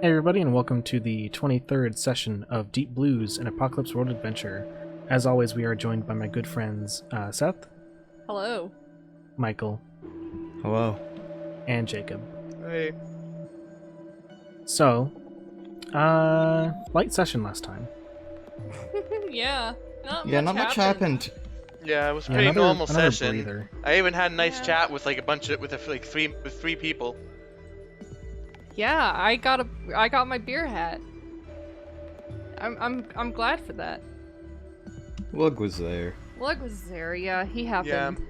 Hey everybody, and welcome to the 23rd session of Deep Blues, an Apocalypse World Adventure. As always, we are joined by my good friends Seth, Hello. Michael, Hello. and Jacob. Hey. So, light session last time. Yeah. Not much happened. Yeah, it was a Yeah, pretty normal another session. breather. I even had a nice Yeah. chat with like three people. Yeah, I got my beer hat. I'm glad for that. Lug was there. Lug was there, yeah, he happened.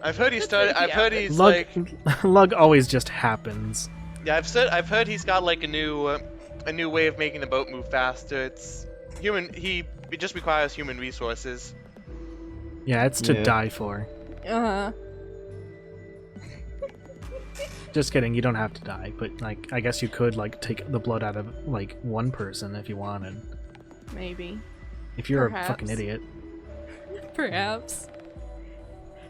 I've heard he started. I've heard he's Lug, like. Lug always just happens. Yeah, I've heard he's got like a new way of making the boat move faster. It's human. It just requires human resources. Yeah, it's to Yeah. die for. Uh-huh. Just kidding, you don't have to die, but like, I guess you could like take the blood out of like one person if you wanted. Maybe. If you're Perhaps. a fucking idiot. Perhaps.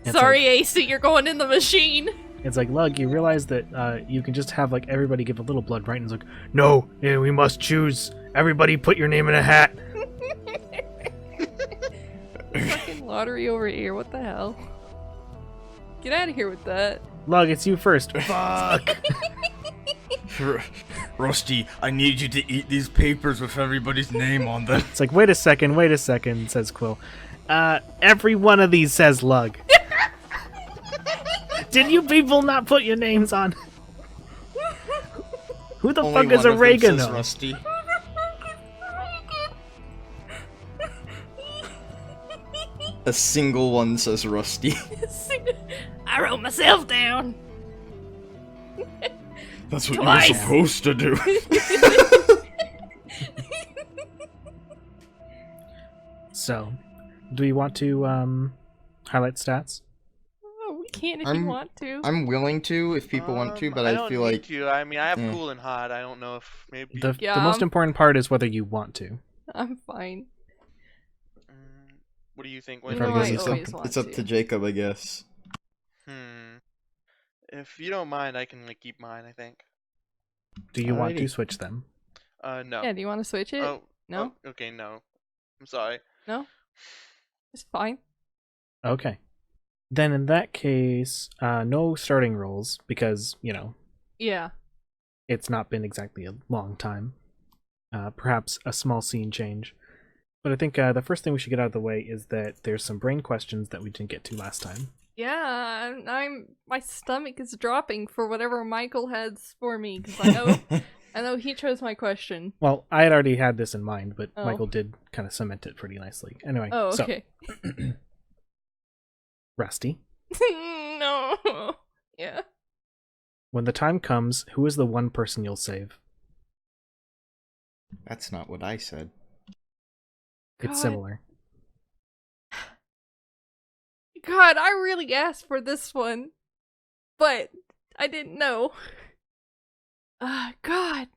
It's Sorry, like- AC, you're going in the machine. It's like, Lug, you realize that you can just have like everybody give a little blood, right? And it's like, no, we must choose. Everybody put your name in a hat. Fucking lottery over here, what the hell? Get out of here with that. Lug, it's you first. Fuck. Rusty, I need you to eat these papers with everybody's name on them. It's like, wait a second, says Quill. Every one of these says Lug. Did you people not put your names on? Who the fuck is one of them says oregano? Rusty. A single one says Rusty. I wrote myself down. That's what Twice. you're supposed to do. So, do we want to highlight stats? Oh, we can if you I'm- want to. I'm willing to if people want to, but I don't feel need like to. I mean, I have Yeah. cool and hot. I don't know if maybe. The Yeah, most important part is whether you want to. I'm fine. What do you think? You I know, Wendy? guess I it's always up, want it's up to. to Jacob, I guess. If you don't mind, I can like keep mine. I think. Do you want to Alrighty. switch them? No. Yeah, do you want to switch it? Oh. No? Oh, okay. No. I'm sorry. No? It's fine. Okay. Then in that case, no starting rolls because, you know, Yeah. it's not been exactly a long time. Perhaps a small scene change. But I think the first thing we should get out of the way is that there's some brain questions that we didn't get to last time. Yeah, my stomach is dropping for whatever Michael has for me because I know he chose my question. Well, I had already had this in mind, but Oh. Michael did kind of cement it pretty nicely. Anyway, Oh, okay. so, Rusty, No. Yeah. when the time comes, who is the one person you'll save? That's not what I said. It's God. similar. God, I really asked for this one, but I didn't know. God,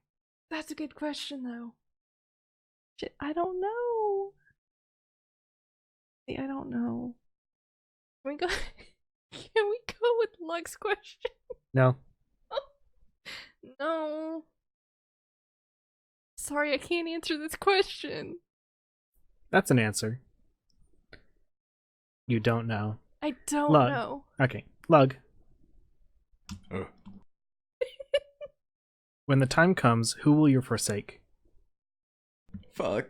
that's a good question though. Shit, I don't know. See, I don't know. Can we go? Can we go with Lug's question? No? No. Sorry, I can't answer this question. That's an answer. You don't know. I don't Lug. know. Okay, Lug. When the time comes, who will you forsake? Fuck.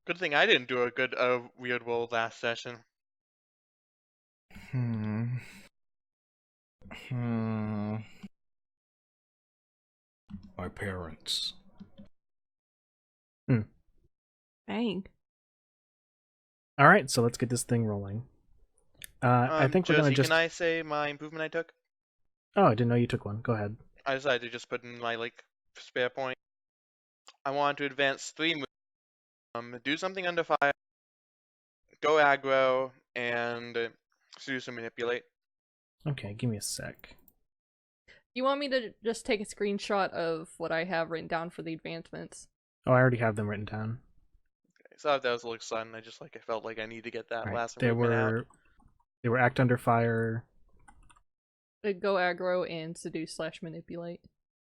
Good thing I didn't do a weird roll last session. My parents. Bang. All right, so let's get this thing rolling. I think we're Josie, gonna just. Can I say my improvement I took? Oh, I didn't know you took one. Go ahead. I decided to just put in my like spare point. I want to advance 3 moves. Do something under fire. Go aggro and seduce and manipulate. Okay, give me a sec. You want me to just take a screenshot of what I have written down for the advancements? Oh, I already have them written down. Okay, so that was a little sudden. I felt like I need to get that Right. last They improvement out. were act under fire, Go aggro and seduce slash manipulate.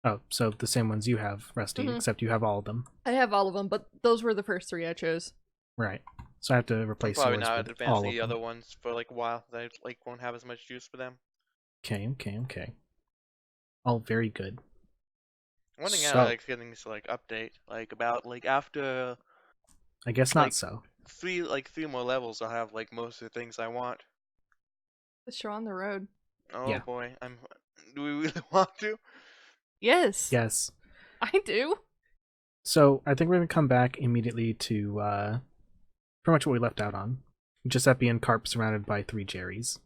Oh, so the same ones you have, Rusty, Mhm. except you have all of them. I have all of them, but those were the first 3 I chose. Right. So I have to I'm replace probably yours not with advance all of the them. other ones for like a while. I like won't have as much use for them. Okay. All very good. One thing I So, like getting is like update, like about like after I guess not like so. three more levels, I'll have like most of the things I want. The show on the road. Oh Yeah. boy, Do we really want to? Yes, Yes. I do. So I think we're going to come back immediately to pretty much what we left out on. Giuseppe and Carp surrounded by 3 Jerrys.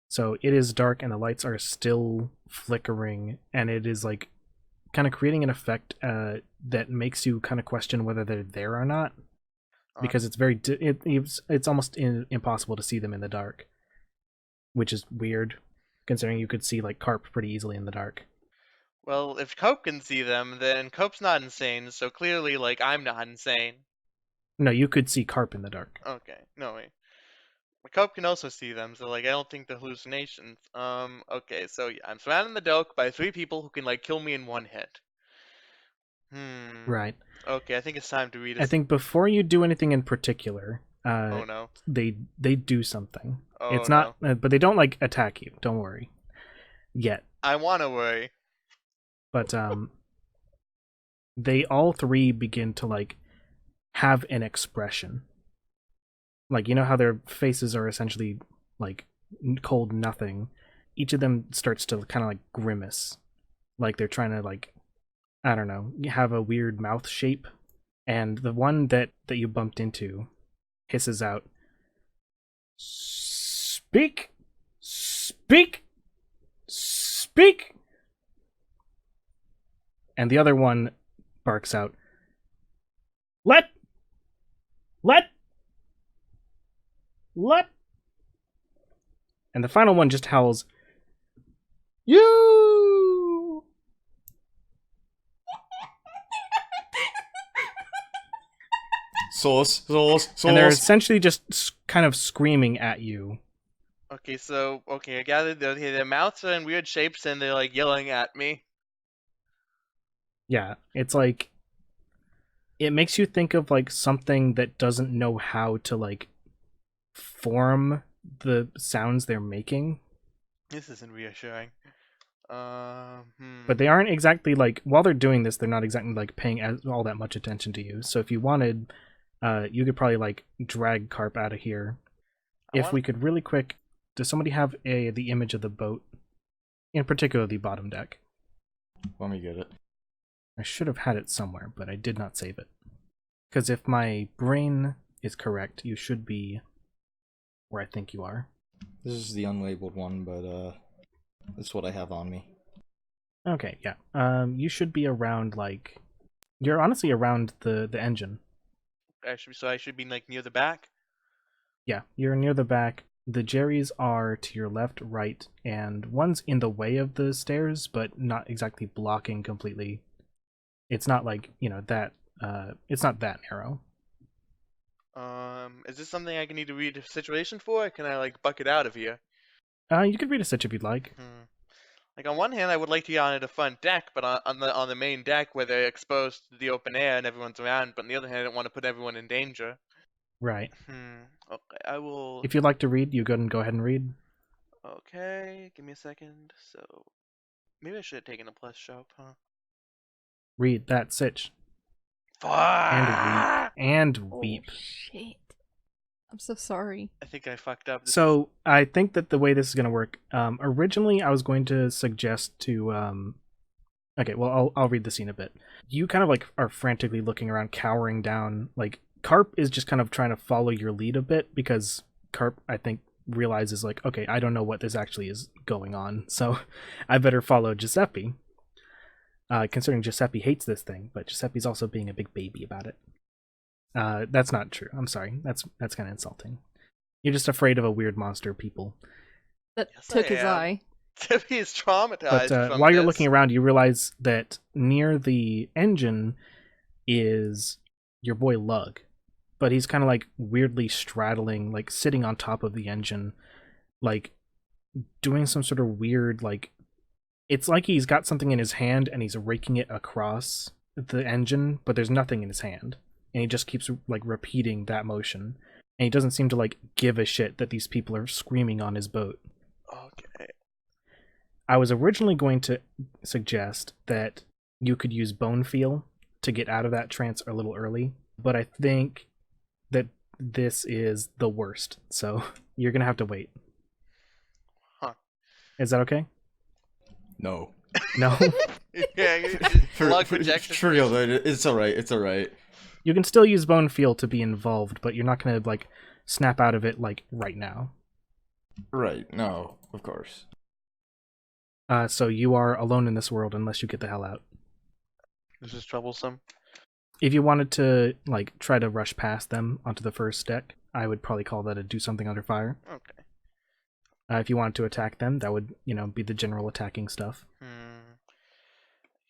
So it is dark and the lights are still flickering, and it is like kind of creating an effect that makes you kind of question whether they're there or not, because it's very it's almost impossible to see them in the dark, which is weird considering you could see like Carp pretty easily in the dark. Well, if Cope can see them, then Cope's not insane, so clearly, like, I'm not insane. No, you could see Carp in the dark. Okay, no wait. Cope can also see them, so like, I don't think they're hallucinations. Okay, so yeah, I'm surrounded in the dark by 3 people who can like kill me in 1 hit. Right. Okay, I think it's time to read. I think before you do anything in particular, Oh no. they do something. Oh It's no. not, but they don't like attack you. Don't worry, yet. I wanna worry. But they all 3 begin to like have an expression. Like, you know how their faces are essentially like cold nothing. Each of them starts to kind of like grimace, like they're trying to like, I don't know, have a weird mouth shape. And the one that you bumped into hisses out, "Speak! Speak! Speak!" And the other one barks out, Let! And the final one just howls, "You!" Sauce. And they're essentially just kind of screaming at you. Okay, so I gathered their mouths are in weird shapes and they're like yelling at me. Yeah, it's like, it makes you think of like something that doesn't know how to like form the sounds they're making. This isn't reassuring. But they aren't exactly like, while they're doing this, they're not exactly like paying all that much attention to you. So if you wanted, you could probably like drag Carp out of here. If we could really quick, does somebody have the image of the boat? In particular, the bottom deck. Let me get it. I should have had it somewhere, but I did not save it. Because if my brain is correct, you should be where I think you are. This is the unlabeled one, but that's what I have on me. Okay, yeah. You should be around like, you're honestly around the engine. I should be like near the back. Yeah, you're near the back. The Jerrys are to your left, right, and one's in the way of the stairs, but not exactly blocking completely. It's not like, you know, that it's not that narrow. Is this something I can need to read a situation for, or can I like buck it out of here? You could read a sitch if you'd like. Like on one hand, I would like to get onto the front deck, but on the main deck where they're exposed to the open air and everyone's around. But on the other hand, I don't want to put everyone in danger. Right. Okay, I will. If you'd like to read, you go and read. Okay, give me a second. So maybe I should have taken a plus sharp, huh? Read that sitch. Fuck! And Oh, weep. shit. I'm so sorry. I think I fucked up. So I think that the way this is going to work, originally I was going to suggest to, okay, well, I'll read the scene a bit. You kind of like are frantically looking around, cowering down. Like, Carp is just kind of trying to follow your lead a bit, because Carp, I think, realizes like, okay, I don't know what this actually is going on, so I better follow Giuseppe. Considering Giuseppe hates this thing, but Giuseppe's also being a big baby about it. That's not true. I'm sorry. That's kind of insulting. You're just afraid of a weird monster, people. That Yes, took I his am. eye. Tippy is traumatized But from while you're this. looking around, you realize that near the engine is your boy Lug. But he's kind of like weirdly straddling, like sitting on top of the engine, like doing some sort of weird, like It's like he's got something in his hand and he's raking it across the engine, but there's nothing in his hand. And he just keeps like repeating that motion. And he doesn't seem to like give a shit that these people are screaming on his boat. Okay. I was originally going to suggest that you could use bone feel to get out of that trance a little early, but I think that this is the worst, so you're gonna have to wait. Huh. Is that okay? No. No? Yeah, lug projection. For real, though, it's alright. It's alright. You can still use bone feel to be involved, but you're not gonna like snap out of it like right now. Right. No, of course. So you are alone in this world unless you get the hell out. This is troublesome. If you wanted to like try to rush past them onto the first deck, I would probably call that a do something under fire. Okay. If you wanted to attack them, that would, be the general attacking stuff.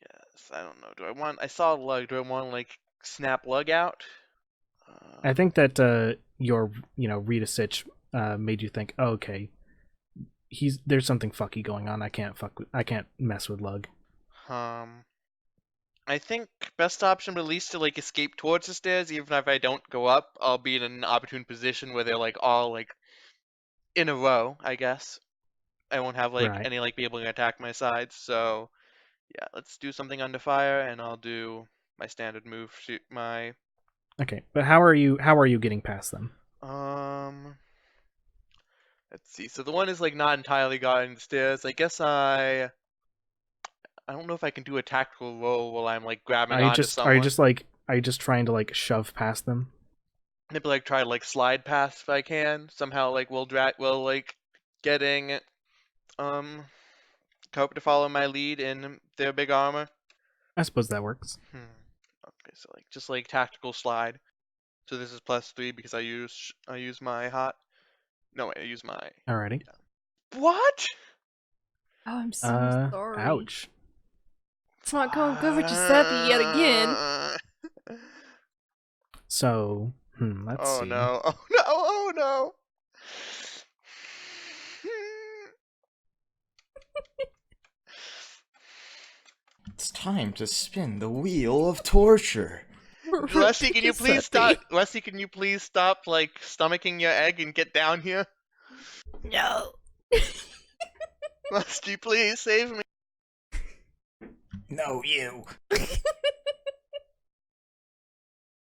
Yes, I don't know. I saw lug. Do I want to like snap lug out? I think that your, Rita Sitch made you think, oh, okay, there's something fucky going on. I can't mess with lug. I think best option, at least, to like escape towards the stairs. Even if I don't go up, I'll be in an opportune position where they're like all like in a row. I guess I won't have like Right. any like be able to attack my sides. So yeah, let's do something under fire, and I'll do my standard move. Shoot my. Okay, but how are you getting past them? Let's see. So the one is like not entirely guarding the stairs. I guess I don't know if I can do a tactical roll while I'm like grabbing onto someone. Are you just trying to like shove past them? Maybe like try to like slide past if I can. Somehow like we'll like getting Cope to follow my lead in their big armor. I suppose that works. Okay, so like just like tactical slide. So this is +3 because I use my hot. No, wait, I use my. Alrighty. Yeah. What? Oh, I'm so sorry. Ouch. It's not going good for Giuseppe yet again. So, let's see. Oh no! Oh no! Oh no! It's time to spin the wheel of torture. Leslie, can you please stop? Leslie, can you please stop like stomaching your egg and get down here? No. Leslie, please save me. No, you.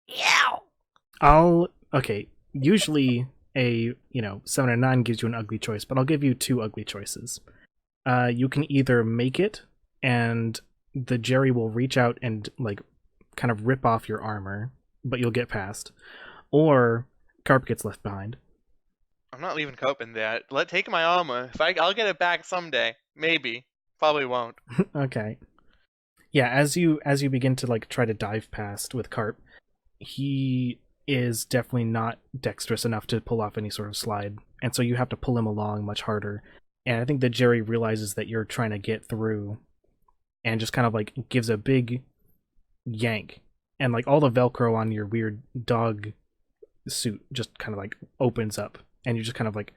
Yow. Okay, usually a, 7 or 9 gives you an ugly choice, but I'll give you 2 ugly choices. You can either make it, and the Jerry will reach out and, like, kind of rip off your armor, but you'll get past. Or Carp gets left behind. I'm not leaving Cope in there. Take my armor. I'll get it back someday. Maybe. Probably won't. Okay. Yeah, as you begin to like try to dive past with Carp, he is definitely not dexterous enough to pull off any sort of slide, and so you have to pull him along much harder. And I think that Jerry realizes that you're trying to get through, and just kind of like gives a big yank, and like all the Velcro on your weird dog suit just kind of like opens up, and you just kind of like,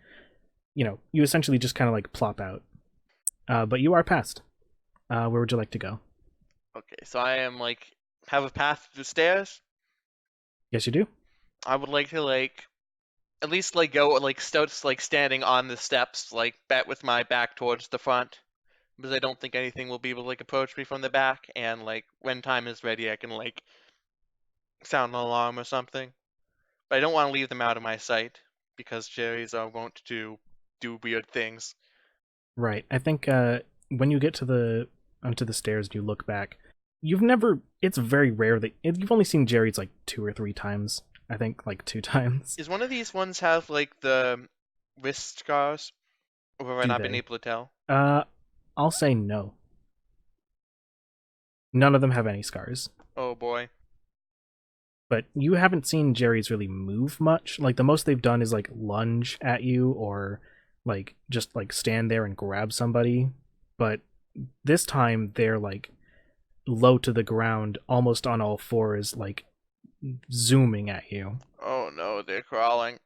you essentially just kind of like plop out. But you are past. Where would you like to go? Okay, so I am like have a path to the stairs. Yes, you do. I would like to like at least like go like standing on the steps, like with my back towards the front, because I don't think anything will be able to like approach me from the back, and like when time is ready I can like sound an alarm or something. But I don't want to leave them out of my sight because Jerry's are wont to do weird things. Right. I think when you get onto the stairs and you look back, it's very rare that you've only seen Jerry's like 2 or 3 times. I think like 2 times. Is one of these ones have like the wrist scars? Or have I not been able to tell? I'll say no. None of them have any scars. Oh boy. But you haven't seen Jerry's really move much. Like the most they've done is like lunge at you or like just like stand there and grab somebody. But this time they're like low to the ground, almost on all fours, like zooming at you. Oh no, they're crawling.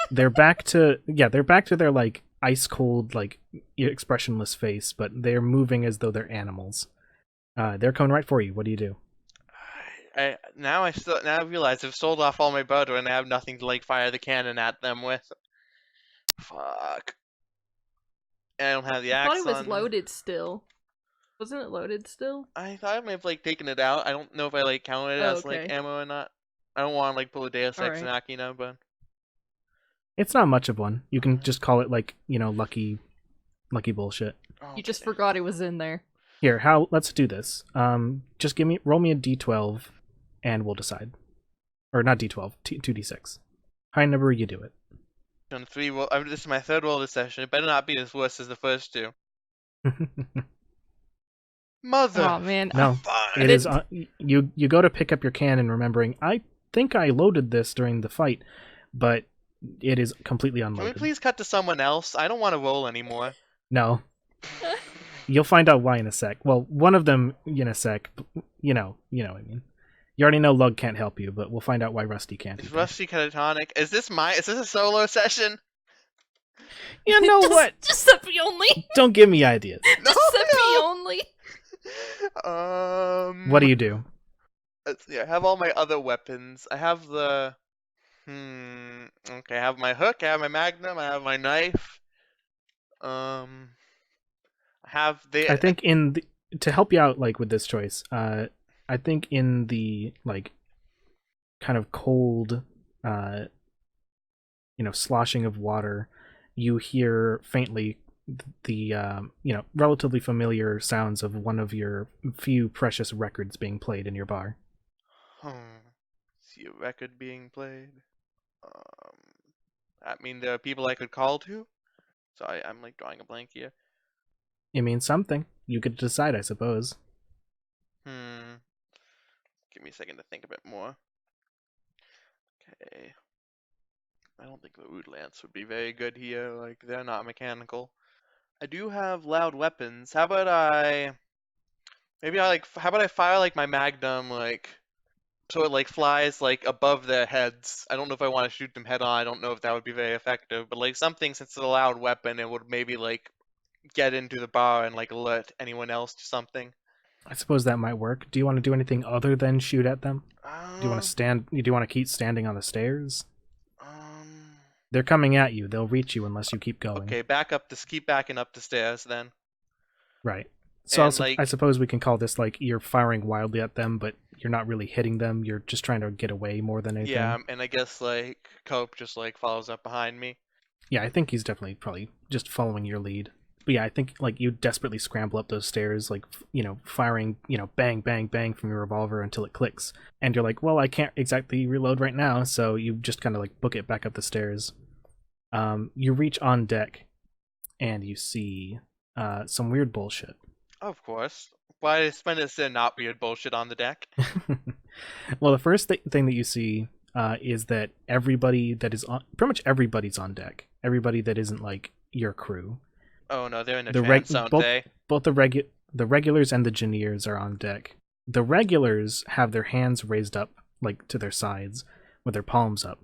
They're back to their like ice cold, like expressionless face, but they're moving as though they're animals. They're coming right for you. What do you do? Now I realize I've sold off all my butter and I have nothing to like fire the cannon at them with. Fuck. And I don't have the I thought axe it was on. loaded still. Wasn't it loaded still? I thought I may have like taken it out. I don't know if I like counted it Oh, as like okay. ammo or not. I don't want to like pull a Deus Ex Alright. Machina, but It's not much of one. You can just call it like, lucky bullshit. You just okay. forgot it was in there. Here, let's do this. Just roll me a d12, and we'll decide. Or not d12, 2d6. High number, you do it. On 3 roll, this is my 3rd roll this session. It better not be as worse as the first 2. Mother. Oh man. No, Fine. it is. You go to pick up your cannon, remembering, I think I loaded this during the fight, but it is completely Can we unloaded. please cut to someone else? I don't want to roll anymore. No. You'll find out why in a sec. Well, one of them in a sec. You know what I mean. You already know Lug can't help you, but we'll find out why Rusty can't. Is Rusty catatonic? Is this a solo session? You know what? Giuseppe only. Don't give me ideas. No, Giuseppe no. only. What do you do? Let's see. I have all my other weapons. I have the. Okay, I have my hook. I have my magnum. I have my knife. I have the. I think to help you out, like with this choice, I think in the like kind of cold, sloshing of water, you hear faintly the relatively familiar sounds of one of your few precious records being played in your bar. See a record being played. I mean, there are people I could call to. So I'm like drawing a blank here. It means something. You could decide, I suppose. Give me a second to think a bit more. Okay. I don't think the Root Lance would be very good here. Like, they're not mechanical. I do have loud weapons. How about how about I fire like my magnum, like, so it like flies like above their heads. I don't know if I want to shoot them head on. I don't know if that would be very effective, but like something, since it's a loud weapon, it would maybe like get into the bar and like alert anyone else to something. I suppose that might work. Do you want to do anything other than shoot at them? Do you want to stand? Do you want to keep standing on the stairs? They're coming at you. They'll reach you unless you keep going. Okay, keep backing up the stairs then. Right. So And, I suppose we can call this like you're firing wildly at them, but you're not really hitting them. You're just trying to get away more than anything. Yeah, and I guess like Cope just like follows up behind me. Yeah, I think he's definitely probably just following your lead. But yeah, I think like you desperately scramble up those stairs, like firing, bang, bang, bang from your revolver until it clicks, and you're like, well, I can't exactly reload right now, so you just kind of like book it back up the stairs. You reach on deck, and you see some weird bullshit. Of course. Why spend it in not weird bullshit on the deck? Well, the first thing that you see is that everybody that is on, pretty much everybody's on deck. Everybody that isn't like your crew. Oh no, they're in a trance, aren't they? Both the regulars and the Engineers are on deck. The regulars have their hands raised up like to their sides with their palms up,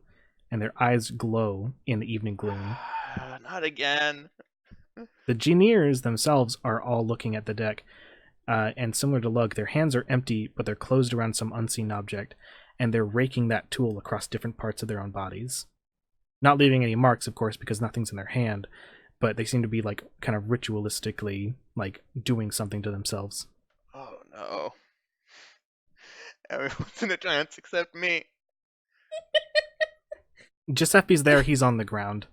and their eyes glow in the evening gloom. Not again. The Engineers themselves are all looking at the deck, and similar to Lug, their hands are empty, but they're closed around some unseen object, and they're raking that tool across different parts of their own bodies. Not leaving any marks, of course, because nothing's in their hand, but they seem to be like kind of ritualistically like doing something to themselves. Oh no. Everyone's in a trance except me. Giuseppe's there, he's on the ground.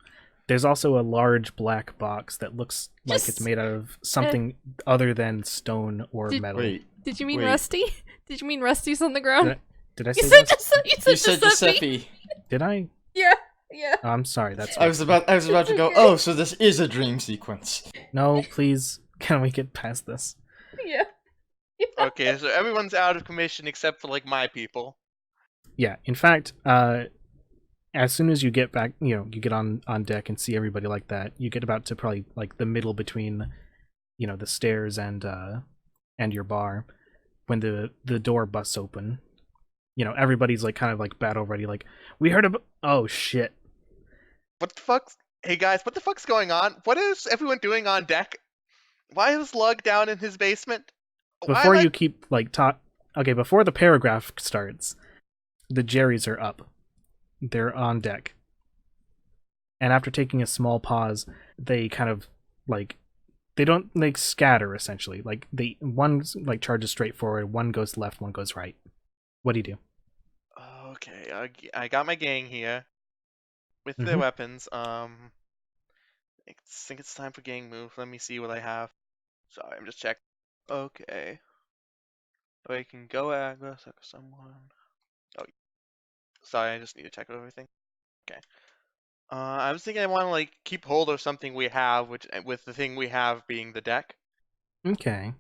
There's also a large black box that looks like it's made out of something other than stone or metal. Wait. Did you mean Wait. Rusty? Did you mean Rusty's on the ground? Did I You say said that? You said Giuseppe. Did I? Yeah. Yeah. Oh, I'm sorry, that's I was about to go, Okay. oh, so this is a dream sequence. No, please, can we get past this? Yeah. Okay, so everyone's out of commission except for like my people. Yeah, in fact, as soon as you get back, you get on deck and see everybody like that, you get about to probably like the middle between, the stairs and your bar, when the door busts open. Everybody's like kind of like battle ready, like we heard about. Oh shit! What the fuck? Hey guys, what the fuck's going on? What is everyone doing on deck? Why is Lug down in his basement? Why Before am I... you keep like okay, before the paragraph starts, the Jerrys are up. They're on deck. And after taking a small pause, they kind of like they don't like scatter essentially. Like one like charges straight forward, one goes left, one goes right. What do you do? Okay, I got my gang here with their Mhm. weapons. I think it's time for gang move. Let me see what I have. Sorry, I'm just checking. Okay. I can go aggro, suck someone. Oh, sorry, I just need to check everything. Okay. I was thinking I want to like keep hold of something we have, which with the thing we have being the deck. Okay.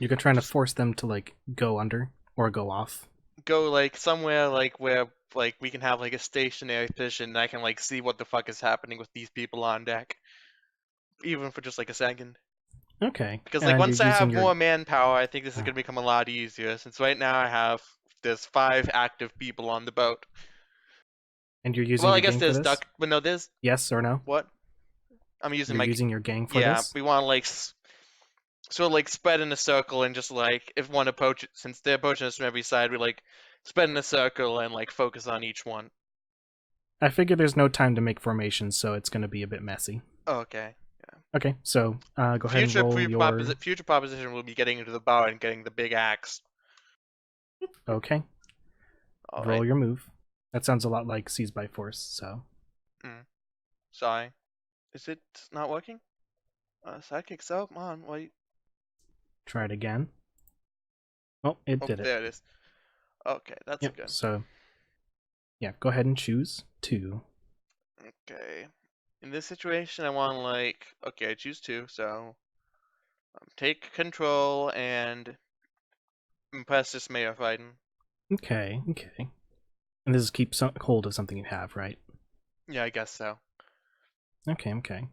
You're trying to Just force them to like go under or go off. go like somewhere like where like we can have like a stationary position and I can like see what the fuck is happening with these people on deck. Even for just like a second. Okay. Because like And you're once I using have your more manpower, I think this is gonna become a lot easier. Since right now there's 5 active people on the boat. and you're using Well, I your guess gang for there's this? duck, but no, there's Yes or no? what? I'm using You're my using your gang for yeah. this? We want to like sort of like spread in a circle and just like if one approach since they're approaching us from every side, we like spread in a circle and like focus on each one. I figure there's no time to make formations, so it's going to be a bit messy. Okay. Okay, so go ahead and roll your... Future proposition will be getting into the bar and getting the big axe. Okay, All roll right. your move. That sounds a lot like Seize by Force, so... Sorry. Is it not working? Sidekicks up. Come on. Wait. Try it again. Oh, it Oh, did it. there it is. Okay, that's Yep, good. so... Yeah, go ahead and choose 2. Okay. In this situation, I want like okay, I choose 2. So take control and impress this mayor fighting. Okay. And this is keep hold of something you have, right? Yeah, I guess so. Okay.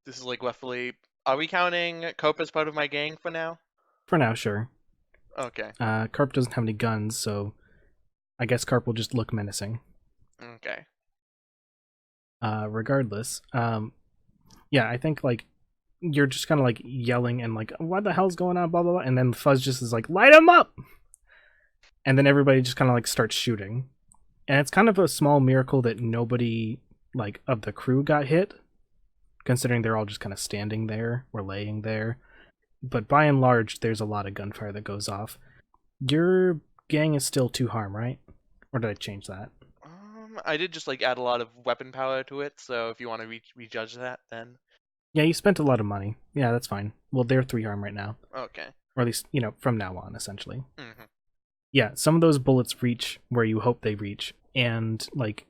This is like roughly. Are we counting Cope as part of my gang for now? For now, sure. Okay. Carp doesn't have any guns, so I guess Carp will just look menacing. Okay. Regardless, yeah, I think like you're just kind of like yelling and like, what the hell's going on, blah blah blah, and then Fuzz just is like, light him up, and then everybody just kind of like starts shooting, and it's kind of a small miracle that nobody like of the crew got hit, considering they're all just kind of standing there or laying there. But by and large, there's a lot of gunfire that goes off. Your gang is still 2 harm, right? Or did I change that? I did just like add a lot of weapon power to it, so if you want to rejudge that, then Yeah, you spent a lot of money. Yeah, that's fine. Well, they're 3 harm right now. okay. Or at least, from now on, essentially. Mm-hmm. Yeah, some of those bullets reach where you hope they reach, and, like,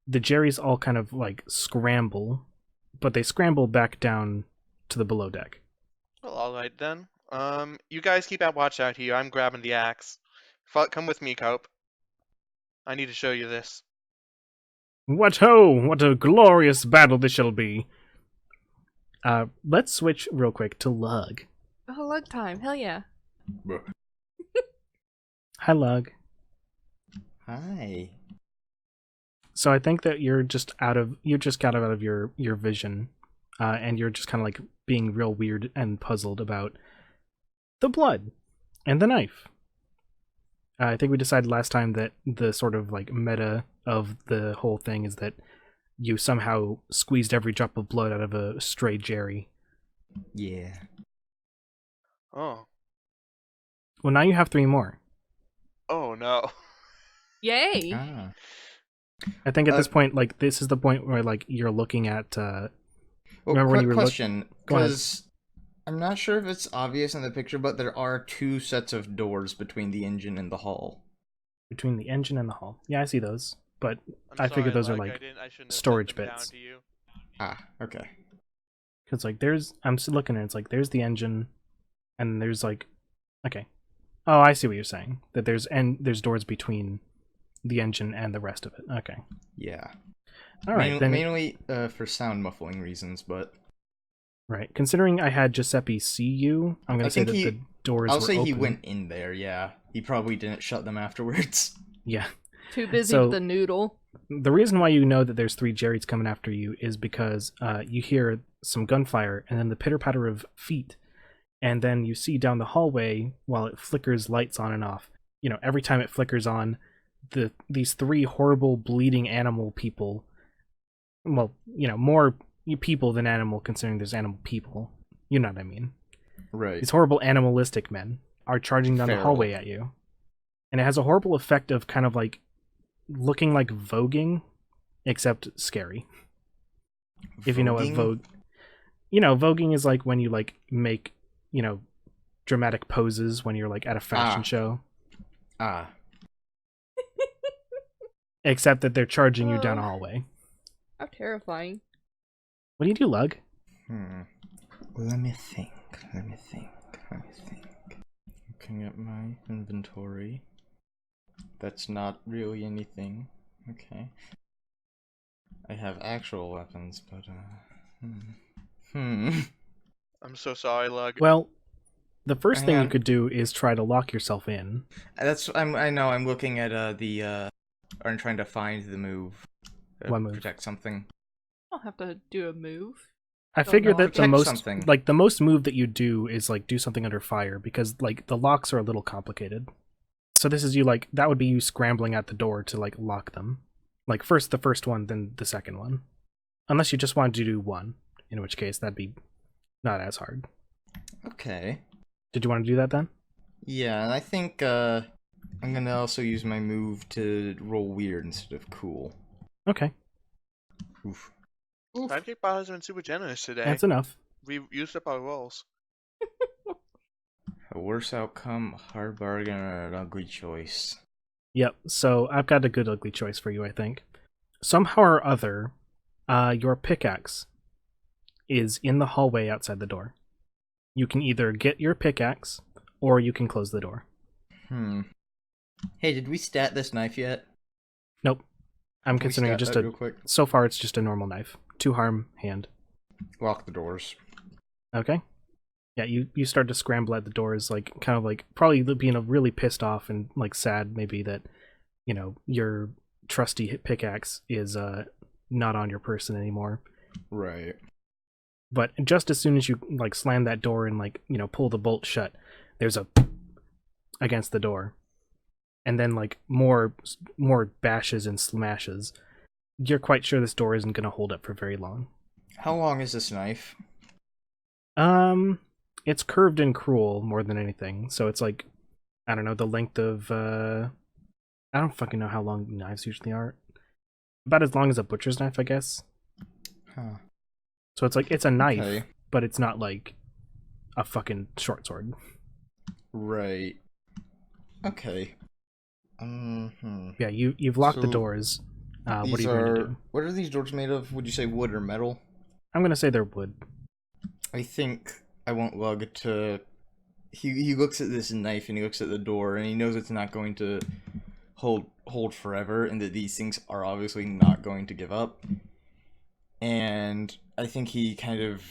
the Jerrys all kind of, like, scramble, but they scramble back down to the below deck. Well, all right then. You guys keep out watch out here. I'm grabbing the axe. Come with me, Cope. I need to show you this. What ho! What a glorious battle this shall be! Let's switch real quick to Lug. Oh, lug time. Hell yeah. Hi, Lug. Hi. So I think that you're just got out of your vision, and you're just kind of like being real weird and puzzled about the blood and the knife. I think we decided last time that the sort of like meta of the whole thing is that you somehow squeezed every drop of blood out of a stray Jerry. Yeah. Oh. Well, now you have 3 more. Oh no. Yay! Ah. I think at this point, like, this is the point where like you're looking at. Well, Remember when you were question? Go ahead. Because I'm not sure if it's obvious in the picture, but there are 2 sets of doors between the engine and the hull. Between the engine and the hull. Yeah, I see those, but I'm I figure sorry, those are Lug, like I shouldn't have storage sent them bits. down to you. Ah, okay. Because like I'm still looking at it, it's like there's the engine, and there's like, okay, oh, I see what you're saying. That there's doors between the engine and the rest of it. Okay, Yeah. all right then. Mainly for sound muffling reasons, but Right, considering I had Giuseppe see you, I'm gonna say that the doors I'll were say open. he went in there. Yeah, he probably didn't shut them afterwards. Yeah, Too busy So- with the noodle. The reason why you know that there's 3 Jerrys coming after you is because you hear some gunfire and then the pitter-patter of feet, and then you see down the hallway while it flickers lights on and off. You know, every time it flickers on, these 3 horrible bleeding animal people, well, you know, more people than animal considering there's animal people. You know what I mean? Right. These horrible animalistic men are charging down the Feral. hallway at you. And it has a horrible effect of kind of like looking like voguing, except scary. If you know what Voguing? vogue... You know, voguing is like when you like make, you know, dramatic poses when you're like at a fashion show. Ah. Except that they're charging you down a Oh. hallway. How terrifying. What do you do, Lug? Let me think. Looking at my inventory. That's not really anything. Okay. I have actual weapons, but I'm so sorry, Lug. Well, the first Hang thing you on. could do is try to lock yourself in. I know. I'm looking at I'm trying to find the move. What move? Protect something. I'll have to do a move. I Don't figured know. that the Protect most something. like the most move that you do is like do something under fire because like the locks are a little complicated. So this is you like that would be you scrambling at the door to like lock them. Like first the first one, then the second one. Unless you just wanted to do one, in which case that'd be not as hard. Okay. Did you want to do that then? Yeah, and I think I'm gonna also use my move to roll weird instead of cool. Okay, Oof. Sidekick Bot has been super generous today. that's enough. We used up our rolls. A worse outcome, hard bargain, or an ugly choice. Yep, so I've got a good ugly choice for you, I think. Somehow or other, your pickaxe is in the hallway outside the door. You can either get your pickaxe, or you can close the door. Hey, did we stat this knife yet? Nope. I'm Can we considering it stat just that a... real quick? So far, it's just a normal knife. 2 harm hand. Lock the doors. Okay. Yeah, you start to scramble at the doors, like, kind of like, probably being really pissed off and, like, sad, maybe, that, you know, your trusty pickaxe is, not on your person anymore. Right. But just as soon as you, like, slam that door and, like, you know, pull the bolt shut, there's a against the door. And then, like, more bashes and smashes. You're quite sure this door isn't going to hold up for very long. How long is this knife? It's curved and cruel more than anything. So it's like, I don't know, the length of, I don't fucking know how long knives usually are. About as long as a butcher's knife, I guess. Huh. So it's like, it's a knife, Okay. but it's not like a fucking short sword. Right. Okay. Yeah, you've locked the So, doors. What are These you going to do? What are these doors made of? Would you say wood or metal? I'm going to say they're wood. I think I want Lug to... He looks at this knife and he looks at the door and he knows it's not going to hold forever and that these things are obviously not going to give up. And I think he kind of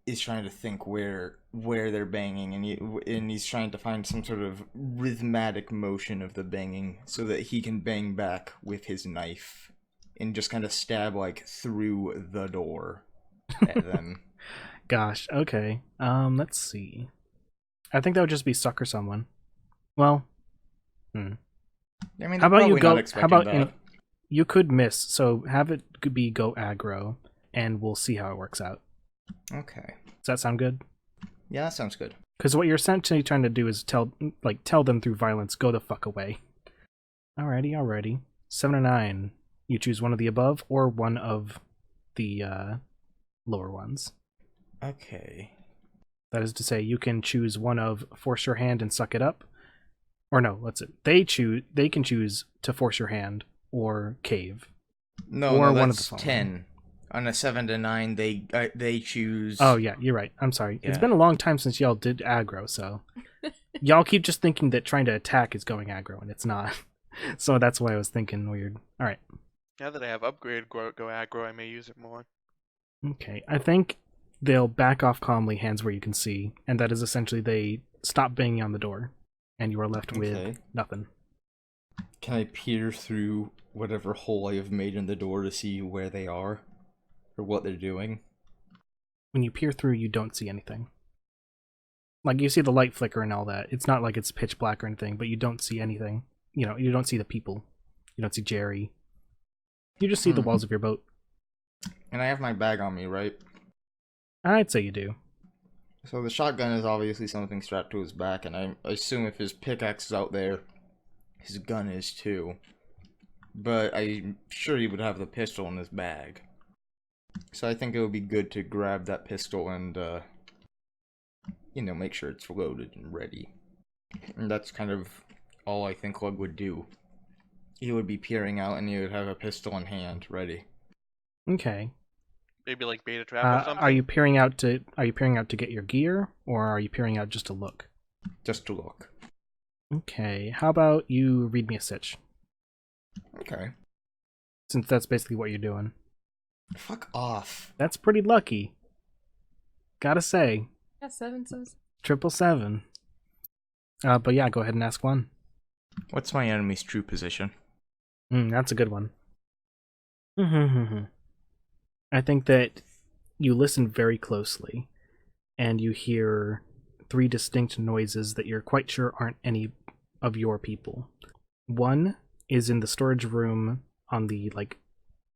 is trying to think where they're banging and he's trying to find some sort of rhythmatic motion of the banging so that he can bang back with his knife and just kind of stab like through the door at them. Gosh, okay. Let's see. I think that would just be sucker someone. Well, I mean, how about you probably not go? How expecting about that. you could miss? So have it be go aggro, and we'll see how it works out. Okay. Does that sound good? Yeah, that sounds good. Because what you're essentially trying to do is tell them through violence, go the fuck away. Alrighty. 7 or 9. You choose one of the above or one of the lower ones. Okay. That is to say, you can choose one of force your hand and suck it up, or no, let's it. They can choose to force your hand or cave. No, Or no, one of the that's following. 10. On a 7 to 9, they choose. Oh yeah, you're right. I'm sorry. It's Yeah. been a long time since y'all did aggro, so y'all keep just thinking that trying to attack is going aggro, and it's not. So that's why I was thinking weird. All right. Now that I have upgraded go aggro, I may use it more. Okay. I think they'll back off calmly, hands where you can see, and that is essentially they stop banging on the door, and you are left with Okay. nothing. Can I peer through whatever hole I have made in the door to see where they are? Or what they're doing? When you peer through, you don't see anything. Like, you see the light flicker and all that. It's not like it's pitch black or anything, but you don't see anything. You know, you don't see the people. You don't see Jerry. You just see the walls of your boat. And I have my bag on me, right? I'd say you do. So the shotgun is obviously something strapped to his back, and I assume if his pickaxe is out there, his gun is too. But I'm sure he would have the pistol in his bag. So I think it would be good to grab that pistol and, you know, make sure it's loaded and ready. And that's kind of all I think Lug would do. He would be peering out and he would have a pistol in hand, ready. Okay. Maybe like beta trap or something. Are you peering out to get your gear, or are you peering out just to look? Just to look. Okay. How about you read me a sitch? Okay. Since that's basically what you're doing. Fuck off. That's pretty lucky. Gotta say. Yeah, 7 says. 777. But yeah, go ahead and ask one. What's my enemy's true position? That's a good one. I think that you listen very closely, and you hear 3 distinct noises that you're quite sure aren't any of your people. One is in the storage room on the, like,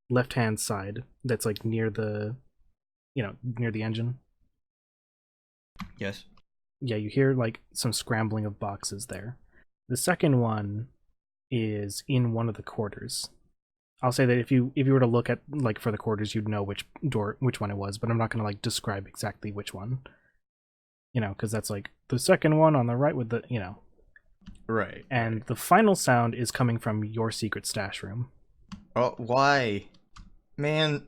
left-hand side, that's, like, near the, you know, near the engine. Yes. Yeah, you hear, like, some scrambling of boxes there. The second one is in one of the quarters. I'll say that if you were to look at, like, for the quarters, you'd know which one it was, but I'm not gonna, like, describe exactly which one. You know, because that's, like, the second one on the right with the, you know. Right. And the final sound is coming from your secret stash room. Oh, why? Man,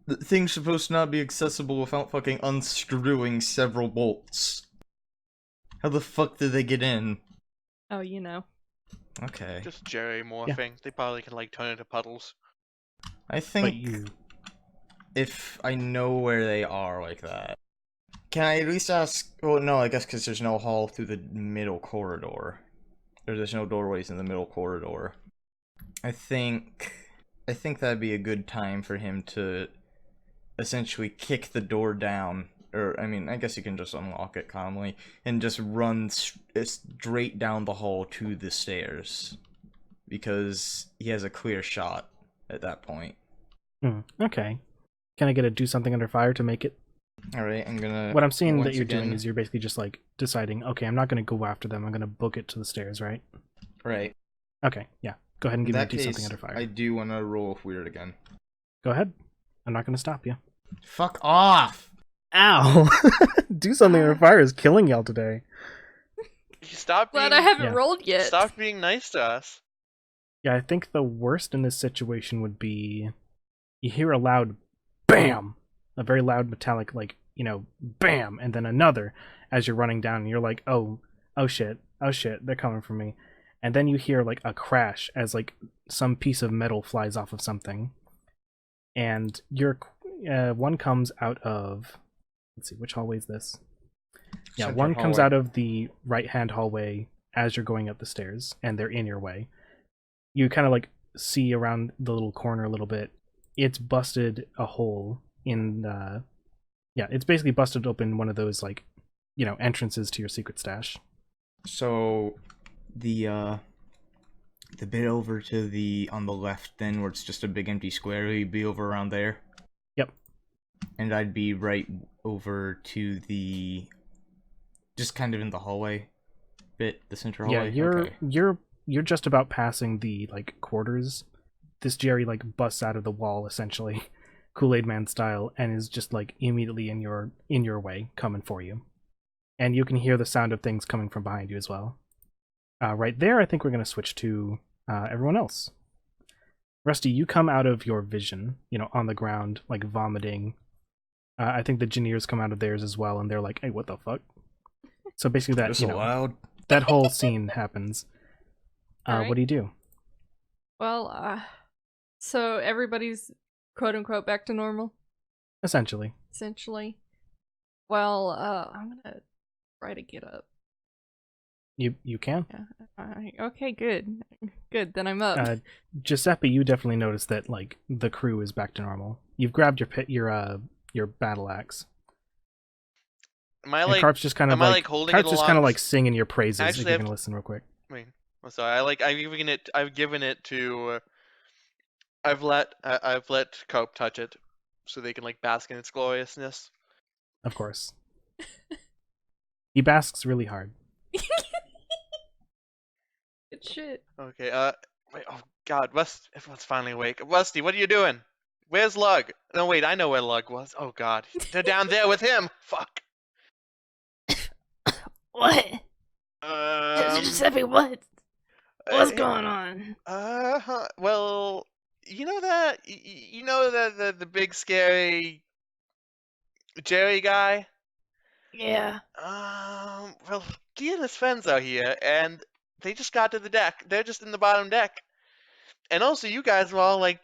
the thing's supposed to not be accessible without fucking unscrewing several bolts. How the fuck did they get in? Oh, you know. Okay. Just Jerry morphing. They probably can like turn into puddles. I But think you... if I know where they are like that, can I at least ask? Well, no, I guess because there's no hall through the middle corridor. Or there's no doorways in the middle corridor. I think that'd be a good time for him to essentially kick the door down. Or, I mean, I guess you can just unlock it calmly and just run straight down the hall to the stairs. Because he has a clear shot at that point. Okay. Can I get a do something under fire to make it? Alright, I'm gonna... What I'm seeing that once you're again- doing is you're basically just, like, deciding, okay, I'm not gonna go after them, I'm gonna book it to the stairs, right? Right. Okay, yeah. Go ahead and In give me a that do something case, under fire. I do want to roll with weird again. Go ahead. I'm not gonna stop you. Fuck off! Ow! Do something under fire is killing y'all today. Stop being, Glad I haven't Yeah. rolled yet. stop being nice to us. Yeah, I think the worst in this situation would be you hear a loud BAM! A very loud metallic, like, you know, BAM! And then another as you're running down, and you're like, oh shit, they're coming for me. And then you hear, like, a crash as, like, some piece of metal flies off of something. And your one comes out of... Let's see, which hallway is this? Yeah, Center one comes hallway. out of the right-hand hallway as you're going up the stairs, and they're in your way. You kind of, like, see around the little corner a little bit. It's busted a hole in... Yeah, it's basically busted open one of those, like, you know, entrances to your secret stash. So, the bit over to the, on the left then, where it's just a big empty square, you'd be over around there? Yep. And I'd be right over to the, just kind of in the hallway bit, the center Yeah, hallway? Okay. you're just about passing the, like, quarters. This Jerry, like, busts out of the wall, essentially, Kool-Aid Man style, and is just, like, immediately in your way, coming for you. And you can hear the sound of things coming from behind you as well. Right there, I think we're going to switch to everyone else. Rusty, you come out of your vision, you know, on the ground, like, vomiting. I think the Engineers come out of theirs as well, and they're like, hey, what the fuck? So basically that, Just you know, allowed? that whole scene happens. Alright. What do you do? Well, so everybody's quote unquote back to normal, Essentially. essentially. Well, I'm gonna try to get up. You can. Okay, good. Good, then I'm up. Giuseppe, you definitely notice that like the crew is back to normal. You've grabbed your battle axe. Am I And like Carp's just kind of am I like like holding it Carp's just kind of along? like singing your praises. Actually, if you I've can listen real quick. wait. I'm sorry. I've let Cope touch it, so they can like bask in its gloriousness. Of course. He basks really hard. Good shit. Okay. Wait. Oh God. Everyone's finally awake. Rusty, what are you doing? Where's Lug? No, wait. I know where Lug was. Oh God. They're down there with him. Fuck. What? Um. Giuseppe, what? What's uh, going on? Well, you know that you know the big scary Jerry guy. Yeah. Well, he and his friends are here, and they just got to the deck. They're just in the bottom deck. And also, you guys were all like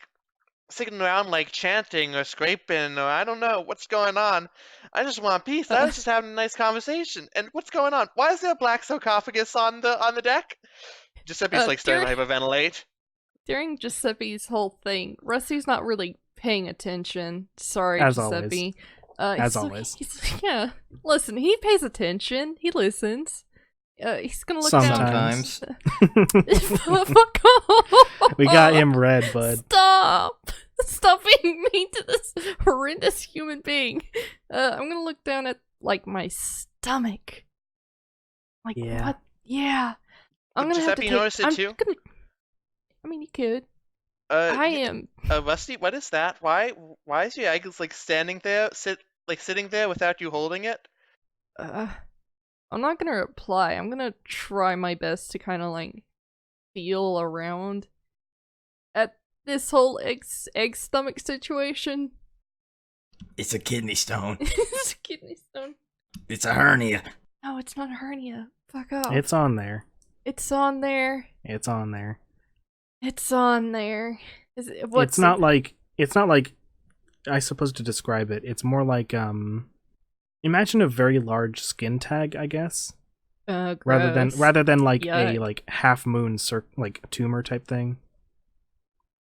sitting around, like chanting or scraping, or I don't know what's going on. I just want peace. I was just having a nice conversation. And what's going on? Why is there a black sarcophagus on the deck? Giuseppe's like starting to hyperventilate. During Giuseppe's whole thing, Rusty's not really paying attention. Sorry, As Giuseppe. As always. Yeah. Listen, he pays attention. He listens. He's gonna look down. Sometimes. Fuck off! We got him red, bud. Stop! Stop being mean to this horrendous human being. I'm gonna look down at like my stomach. Like Yeah. what? Yeah. I'm Did gonna have to Giuseppe take. notice it I'm too? gonna. I mean, you could. I am. Rusty, what is that? Why is your egg like standing there, sitting there without you holding it? I'm not gonna reply. I'm gonna try my best to kind of like feel around at this whole egg stomach situation. It's a kidney stone. It's a kidney stone. It's a hernia. No, it's not a hernia. Fuck off. It's on there. It's on there. It's on there. It's on there. It's not like I suppose to describe it. It's more like imagine a very large skin tag, I guess. Rather than like Yuck. a like half moon like tumor type thing.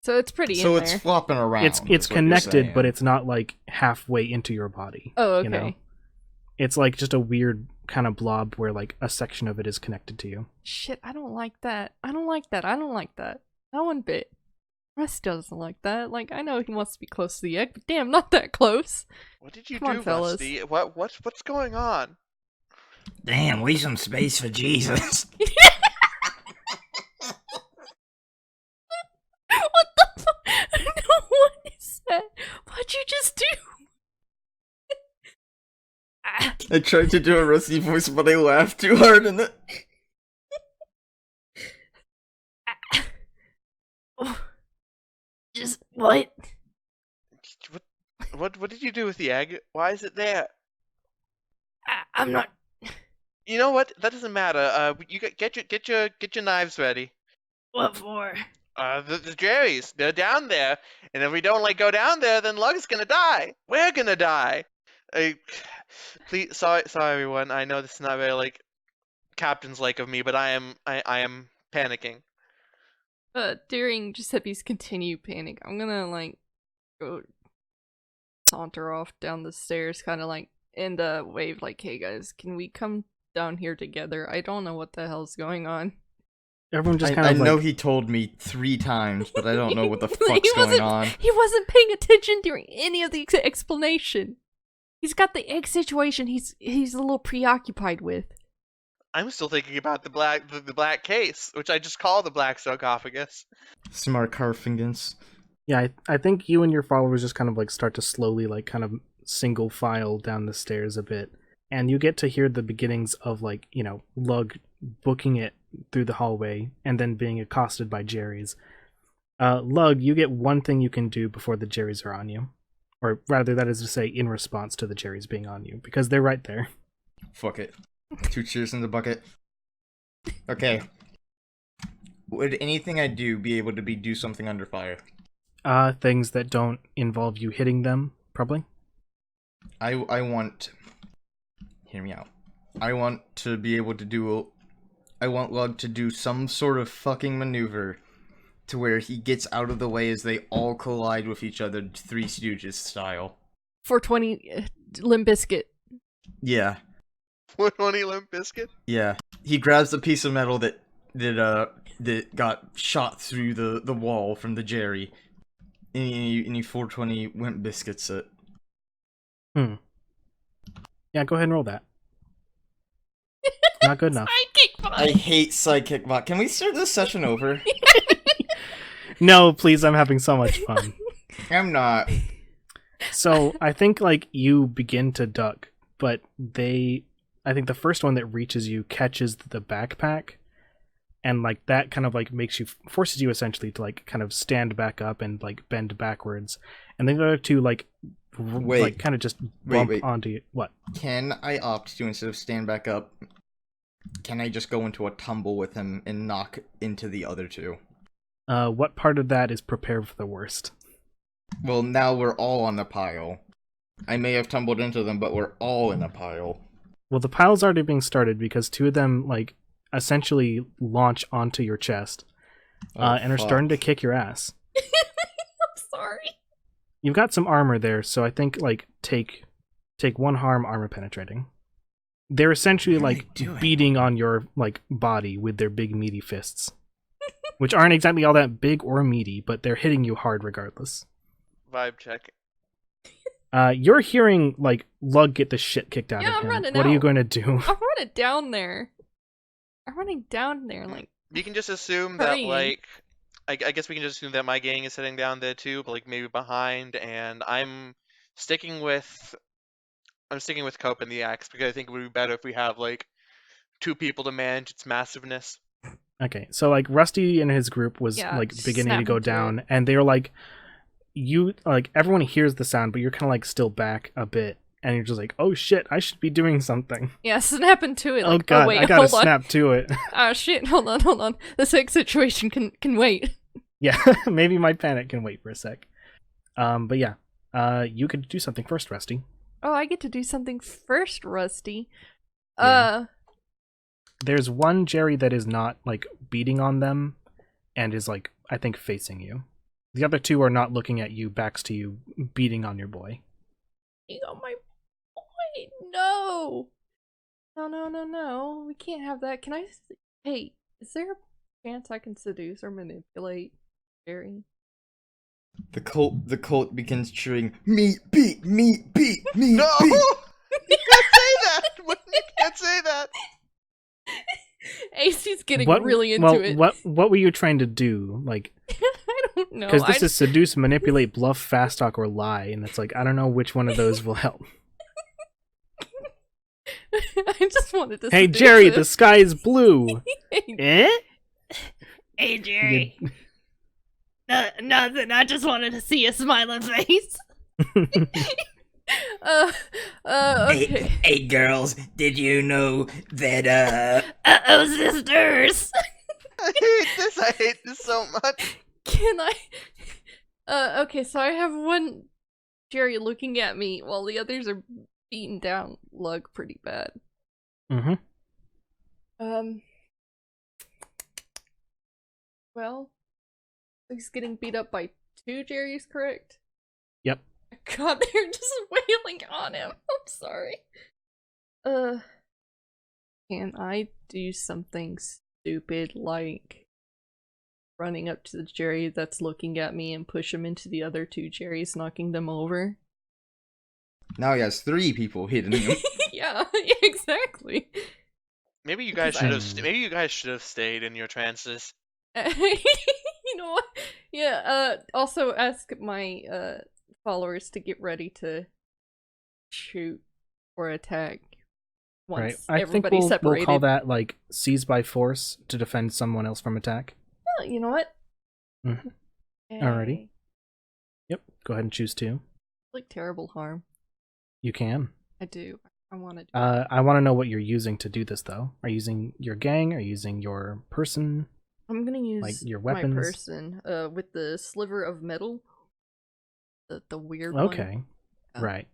So it's pretty So in it's there. flopping around. It's is what you're connected, but saying. it's not like halfway into your body. Oh, okay. You know? It's like just a weird kind of blob where like a section of it is connected to you. Shit, I don't like that. I don't like that. I don't like that. Not one bit. Russ doesn't like that. Like, I know he wants to be close to the egg, but damn, not that close. What did you Come on, do, fellas. Rusty? What's going on? Damn, leave some space for Jesus. What the fuck? No, what is that? What'd you just do? I tried to do a rusty voice, but I laughed too hard in it. Just what? What did you do with the egg? Why is it there? I'm not. You know what? That doesn't matter. You get your knives ready. What for? The Jerry's, they're down there, and if we don't like go down there, then Lug's gonna die. We're gonna die. Please, sorry everyone. I know this is not very like captain's like of me, but I am panicking. During Giuseppe's continued panic, I'm gonna like go saunter off down the stairs, kind of like in the wave, like, "Hey guys, can we come down here together? I don't know what the hell's going on." Everyone just kind I of know like, he told me 3 times, but I don't know what the He fuck's going wasn't- on. He wasn't paying attention during any of the explanation. He's got the egg situation. He's a little preoccupied with. I'm still thinking about the black case, which I just call the black sarcophagus. Smart Carfingans. yeah, I think you and your followers just kind of like start to slowly like kind of single file down the stairs a bit, and you get to hear the beginnings of like, you know, Lug booking it through the hallway and then being accosted by Jerry's. Lug, you get one thing you can do before the Jerry's are on you. Or rather, that is to say, in response to the Jerry's being on you, because they're right there. Fuck it. 2 cheers in the bucket. Okay. Would anything I do be able to do something under fire? Things that don't involve you hitting them, probably. I want... Hear me out. I want to be able to do I want Lug to do some sort of fucking maneuver to where he gets out of the way as they all collide with each other, Three Stooges style. 420 Limp Bizkit. Yeah. 420 Limp Biscuit? Yeah. He grabs the piece of metal that got shot through the wall from the Jerry, and he 420 Limp Biscuits it. Yeah, go ahead and roll that. Not good enough. Sidekick bot. I hate Sidekick Bot. Can we start this session over? No, please, I'm having so much fun. I'm not. So I think like you begin to duck, but I think the first one that reaches you catches the backpack, and like that kind of like forces you essentially to like kind of stand back up and like bend backwards, and then the other two like like kind of just bump onto you. What? Can I opt to, instead of stand back up, can I just go into a tumble with him and knock into the other two? What part of that is prepare for the worst? Well, now we're all on the pile. I may have tumbled into them, but we're all in a pile. Well, the pile's already being started because two of them like essentially launch onto your chest, and are starting to kick your ass. I'm sorry. You've got some armor there, so I think like take one harm armor penetrating. They're essentially like beating on your like body with their big meaty fists, which aren't exactly all that big or meaty, but they're hitting you hard regardless. Vibe check. You're hearing like Lug get the shit kicked out Yeah, of I'm him. running What are you out. going to do? I'm running down there. Like. You can just assume Hurrying. that, like, I guess we can just assume that my gang is sitting down there too, but like maybe behind, and I'm sticking with Cope and the axe because I think it would be better if we have like two people to manage its massiveness. Okay, so like Rusty and his group was Yeah, like just beginning to go snapping through down, and they were like, you like everyone hears the sound, but you're kind of like still back a bit, and you're just like, oh shit, I should be doing something. Yeah, snapping to it. Oh Like, god, wait, I gotta hold on. snap to it. Oh shit, hold on. The sex situation can wait. Yeah, maybe my panic can wait for a sec. But yeah, you could do something first, Rusty. Oh, I get to do something first, Rusty. Yeah. There's one Jerry that is not like beating on them, and is like I think facing you. The other two are not looking at you, backs to you, beating on your boy. You got my boy. No. No. We can't have that. Can I? Hey, is there a chance I can seduce or manipulate Jerry? The cult begins cheering, meat beat, meat beat, meat No! beat. You can't say that! You can't say that! AC's getting really into it. What were you trying to do? Like, I don't know. because this is seduce, manipulate, bluff, fast talk, or lie, and it's like I don't know which one of those will help. I just wanted to. Hey seduce Jerry, him. the sky is blue. Eh? Hey Jerry. Nothing. I just wanted to see a smiling face. Okay. Hey girls, did you know that Uh-oh, sisters. I hate this so much. Can I? Okay, so I have one Jerry looking at me while the others are beating down Lug pretty bad. Mm-hmm. Well, he's getting beat up by two Jerrys, correct? Yep. God, they're just wailing on him. I'm sorry. Can I do something stupid like running up to the Jerry that's looking at me and push him into the other two Jerrys, knocking them over? now he has 3 people hitting him. Yeah, exactly. Maybe you guys should have stayed in your trances. You know what? Yeah, also ask my followers to get ready to shoot or attack once Right. I think everybody's separated. we'll call that like seize by force to defend someone else from attack. Oh, you know what? Mhm. Okay. Alrighty. Yep. Go ahead and choose 2. Like terrible harm. You can. I do. I want to do I want to know what you're using to do this, though. Are you using your gang? Are you using your person? I'm gonna use like your my weapons? person, with the sliver of metal. The weird Okay. one. Right.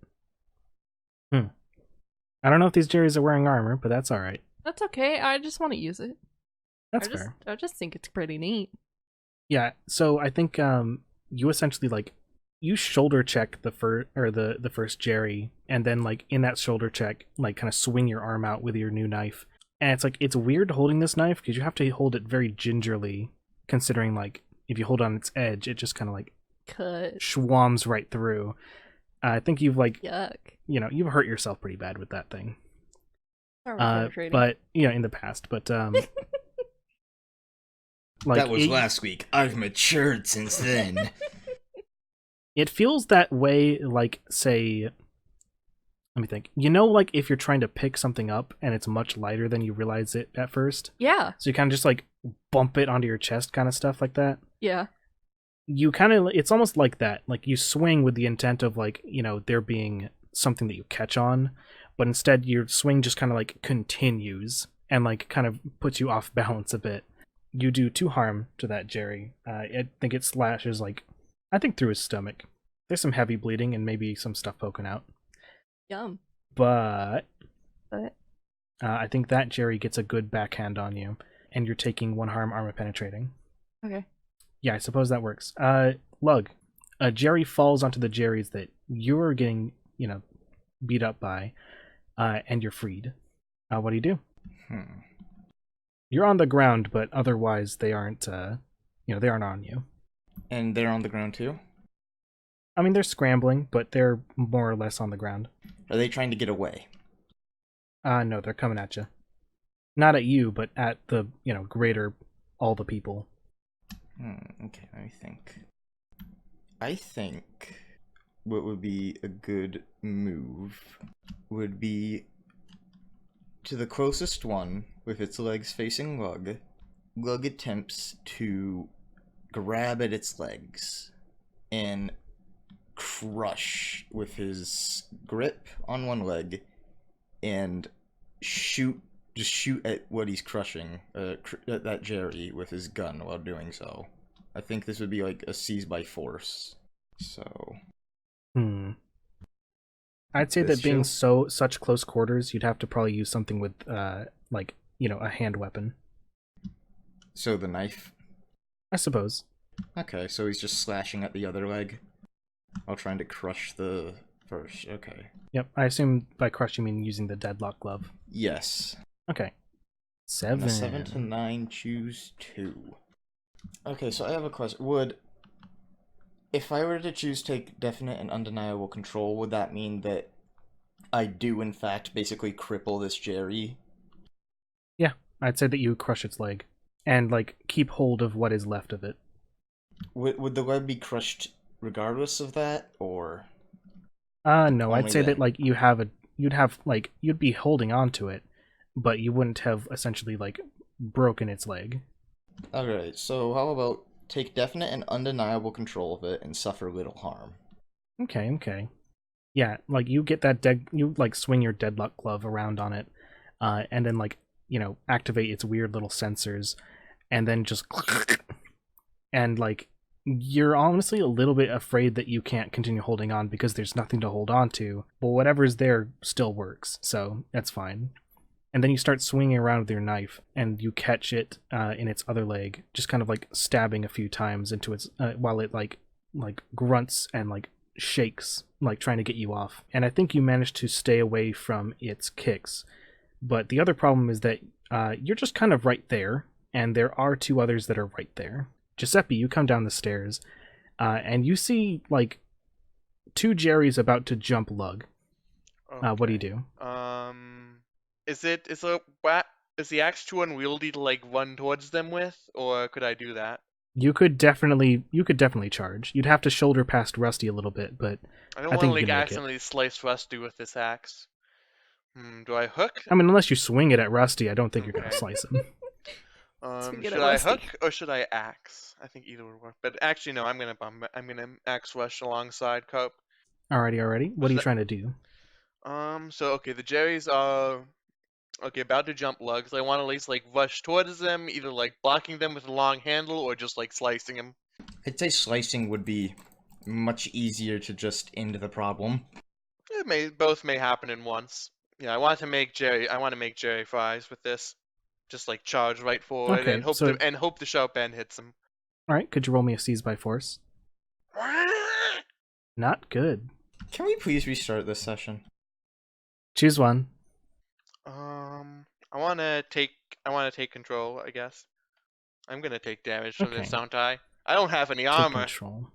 I don't know if these Jerrys are wearing armor, but that's alright. That's okay, I just want to use it. That's fair. I just think it's pretty neat. Yeah, so I think you essentially like you shoulder check the first Jerry, and then like in that shoulder check, like kind of swing your arm out with your new knife. And it's like it's weird holding this knife because you have to hold it very gingerly, considering like if you hold on its edge, it just kind of like Cut. schwams right through. I think you've like Yuck. you've hurt yourself pretty bad with that thing. Armor penetrating. But in the past, but like that was last week. I've matured since then. It feels that way, like, say, let me think. Like, if you're trying to pick something up and it's much lighter than you realize it at first? Yeah. So you kind of just, like, bump it onto your chest kind of stuff like that? Yeah. You kind of, it's almost like that. Like, you swing with the intent of, like, there being something that you catch on, but instead your swing just kind of, like, continues and, like, kind of puts you off balance a bit. You do 2 harm to that Jerry. I think it slashes, like, I think through his stomach. There's some heavy bleeding and maybe some stuff poking out. Yum. But I think that Jerry gets a good backhand on you, and you're taking 1 harm armor penetrating. Okay. Yeah, I suppose that works. Lug. Jerry falls onto the Jerrys that you're getting, beat up by, and you're freed. What do you do? You're on the ground, but otherwise they aren't, they aren't on you. And they're on the ground too? I mean, they're scrambling, but they're more or less on the ground. Are they trying to get away? No, they're coming at you. Not at you, but at the, greater, all the people. Okay, let me think. I think what would be a good move would be to the closest one with its legs facing Lug. Lug attempts to grab at its legs and crush with his grip on one leg and shoot at what he's crushing, at that Jerry with his gun while doing so. I think this would be like a seize by force. So I'd say that being such close quarters, you'd have to probably use something with a hand weapon. So the knife? I suppose. Okay, so he's just slashing at the other leg while trying to crush the first. Okay. Yep, I assume by crush you mean using the deadlock glove. Yes. Okay. On a 7 to 9, choose 2. Okay, so I have a question. If I were to choose take definite and undeniable control, would that mean that I do in fact basically cripple this Jerry? Yeah, I'd say that you crush its leg and like keep hold of what is left of it. Would the leg be crushed regardless of that, or? No, I'd say that like you'd be holding on to it, but you wouldn't have essentially like broken its leg. Alright, so how about take definite and undeniable control of it and suffer little harm? Okay. Yeah, like you get that you like swing your deadlock glove around on it, and then like activate its weird little sensors, and then just and like you're honestly a little bit afraid that you can't continue holding on because there's nothing to hold on to, but whatever's there still works, so that's fine. And then you start swinging around with your knife, and you catch it in its other leg, just kind of like stabbing a few times into its while it like grunts and like shakes, like trying to get you off. And I think you managed to stay away from its kicks. But the other problem is that you're just kind of right there, and there are 2 others that are right there. Giuseppe, you come down the stairs, and you see like 2 Jerrys about to jump Lug. Okay. What do you do? Is the axe too unwieldy to like run towards them with, or could I do that? You could definitely charge. You'd have to shoulder past Rusty a little bit, but I don't I want to think you like can make it. accidentally slice Rusty with this axe. Do I hook? I mean, unless you swing it at Rusty, I don't think you're gonna slice him. Should I hook or should I axe? I think either would work. But actually, no. I'm gonna axe rush alongside Cope. Alrighty. What are you trying to do? So okay, the Jerrys are about to jump Lugs. I want to at least like rush towards them, either like blocking them with a long handle or just like slicing them. I'd say slicing would be much easier to just end the problem. Both may happen at once. Yeah, I want to make Jerry fries with this. just like charge right forward Okay, and hope so- the sharp end hits him. All right, could you roll me a seize by force? Not good. Can we please restart this session? Choose one. I wanna take control, I guess. I'm gonna take damage from Okay. this, don't I? I don't have any Take armor. control.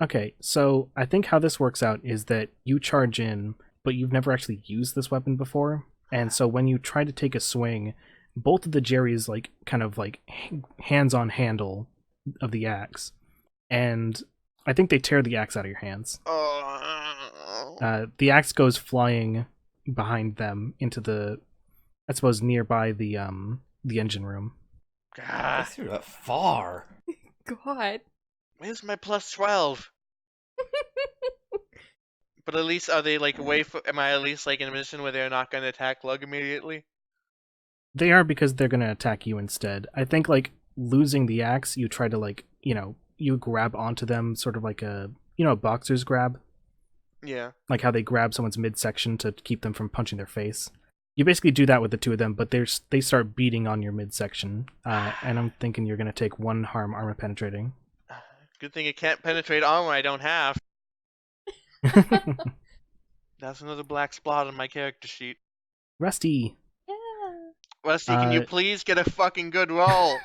Okay, so I think how this works out is that you charge in, but you've never actually used this weapon before, and so when you try to take a swing, both of the Jerry's like kind of like hands-on handle of the axe, and I think they tear the axe out of your hands. Oh. The axe goes flying behind them into the, I suppose, nearby the engine room. I God, threw that far. God. where's my plus 12? But at least are they like am I at least like in a position where they're not gonna attack Lug immediately? They are, because they're gonna attack you instead. I think like losing the axe, you try to like, you grab onto them, sort of like a boxer's grab, Yeah. like how they grab someone's midsection to keep them from punching their face. You basically do that with the two of them, but they start beating on your midsection, and I'm thinking you're gonna take 1 harm armor penetrating. Good thing it can't penetrate armor I don't have. That's another black spot on my character sheet. Rusty. Yeah. Rusty, can you please get a fucking good roll?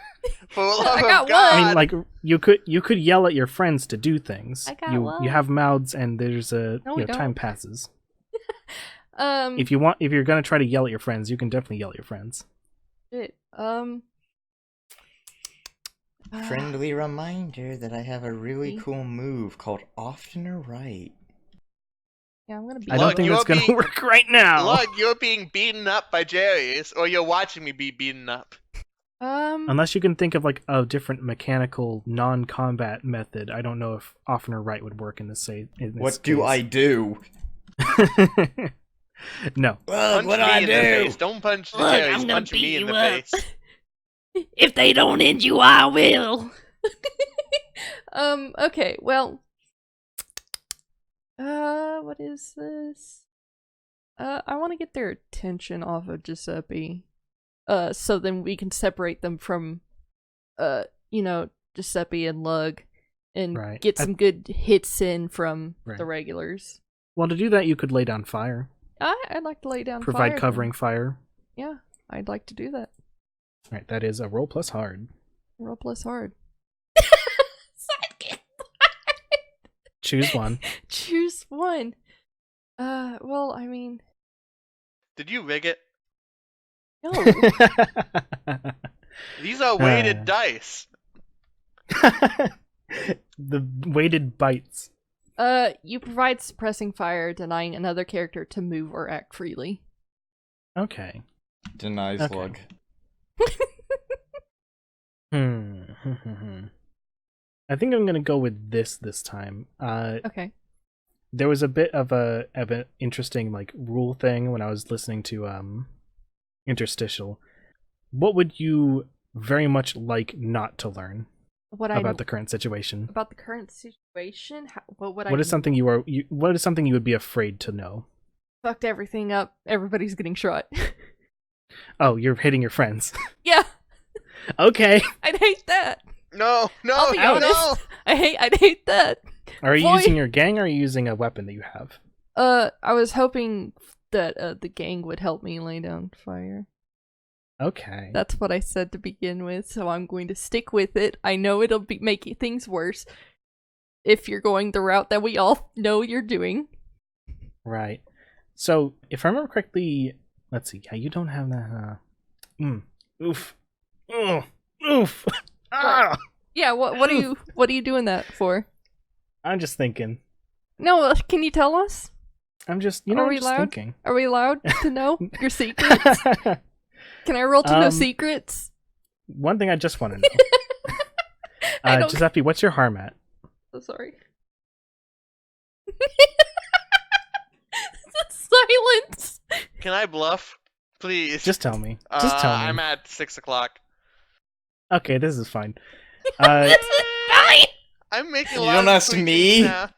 For the love I got of God! I mean, like you could yell at your friends to do things. I got you one. you have mouths, and there's No, we time don't. passes. Um. If you're gonna try to yell at your friends, you can definitely yell at your friends. Shit. Friendly reminder that I have a really See? cool move called Oftener Right. Yeah, I'm gonna be. I don't Look, think you're that's gonna being- work right now. Look, you're being beaten up by Jerry's, or you're watching me be beaten up. Unless you can think of like a different mechanical non-combat method, I don't know if oftener right would work in this What do I do? No. Look, Punch what do me I in the do? face. Don't punch the Look, Jerry's. I'm gonna Punch me beat in the you up. face. If they don't end you, I will. Okay. Well. What is this? I want to get their attention off of Giuseppe. So then we can separate them from, Giuseppe and Lug, and Right. get some good hits in from Right. the regulars. Well, to do that, you could lay down fire, I'd like to lay down provide fire. covering fire. Yeah, I'd like to do that. Right, that is a roll plus hard. Roll plus hard. Choose one. Choose one. Well, I mean, Did you rig it? no. These are weighted Uh. dice. The weighted bites. You provide suppressing fire, denying another character to move or act freely. Okay. Denies Okay. Lug. I think I'm gonna go with this time. Okay. There was a bit of an interesting like rule thing when I was listening to Interstitial. What would you very much like not to learn about the current situation? About the current situation? What would I? What is something what is something you would be afraid to know? Fucked everything up. Everybody's getting shot. Oh, you're hitting your friends. Yeah, Okay. I'd hate that. No, I'll be no, honest. no. I'd hate that. Are you Boy. using your gang, or are you using a weapon that you have? I was hoping that the gang would help me lay down fire. Okay. That's what I said to begin with, so I'm going to stick with it. I know it'll be making things worse if you're going the route that we all know you're doing. Right. So, if I remember correctly, let's see. Yeah, you don't have that. Oof. Oof. Ah! Yeah, what are you doing that for? I'm just thinking. No, can you tell us? I'm just, Are I'm we just allowed? thinking. Are we allowed to know your secrets? Can I roll to know Um, secrets? One thing I just want to know. I don't- Giuseppe, what's your harm at? So sorry. Silence. Can I bluff? Please. Just tell me. Just tell me. I'm at 6 o'clock. Okay, this is fine. This is fine. I'm making a You lot don't of ask sweet me. things now.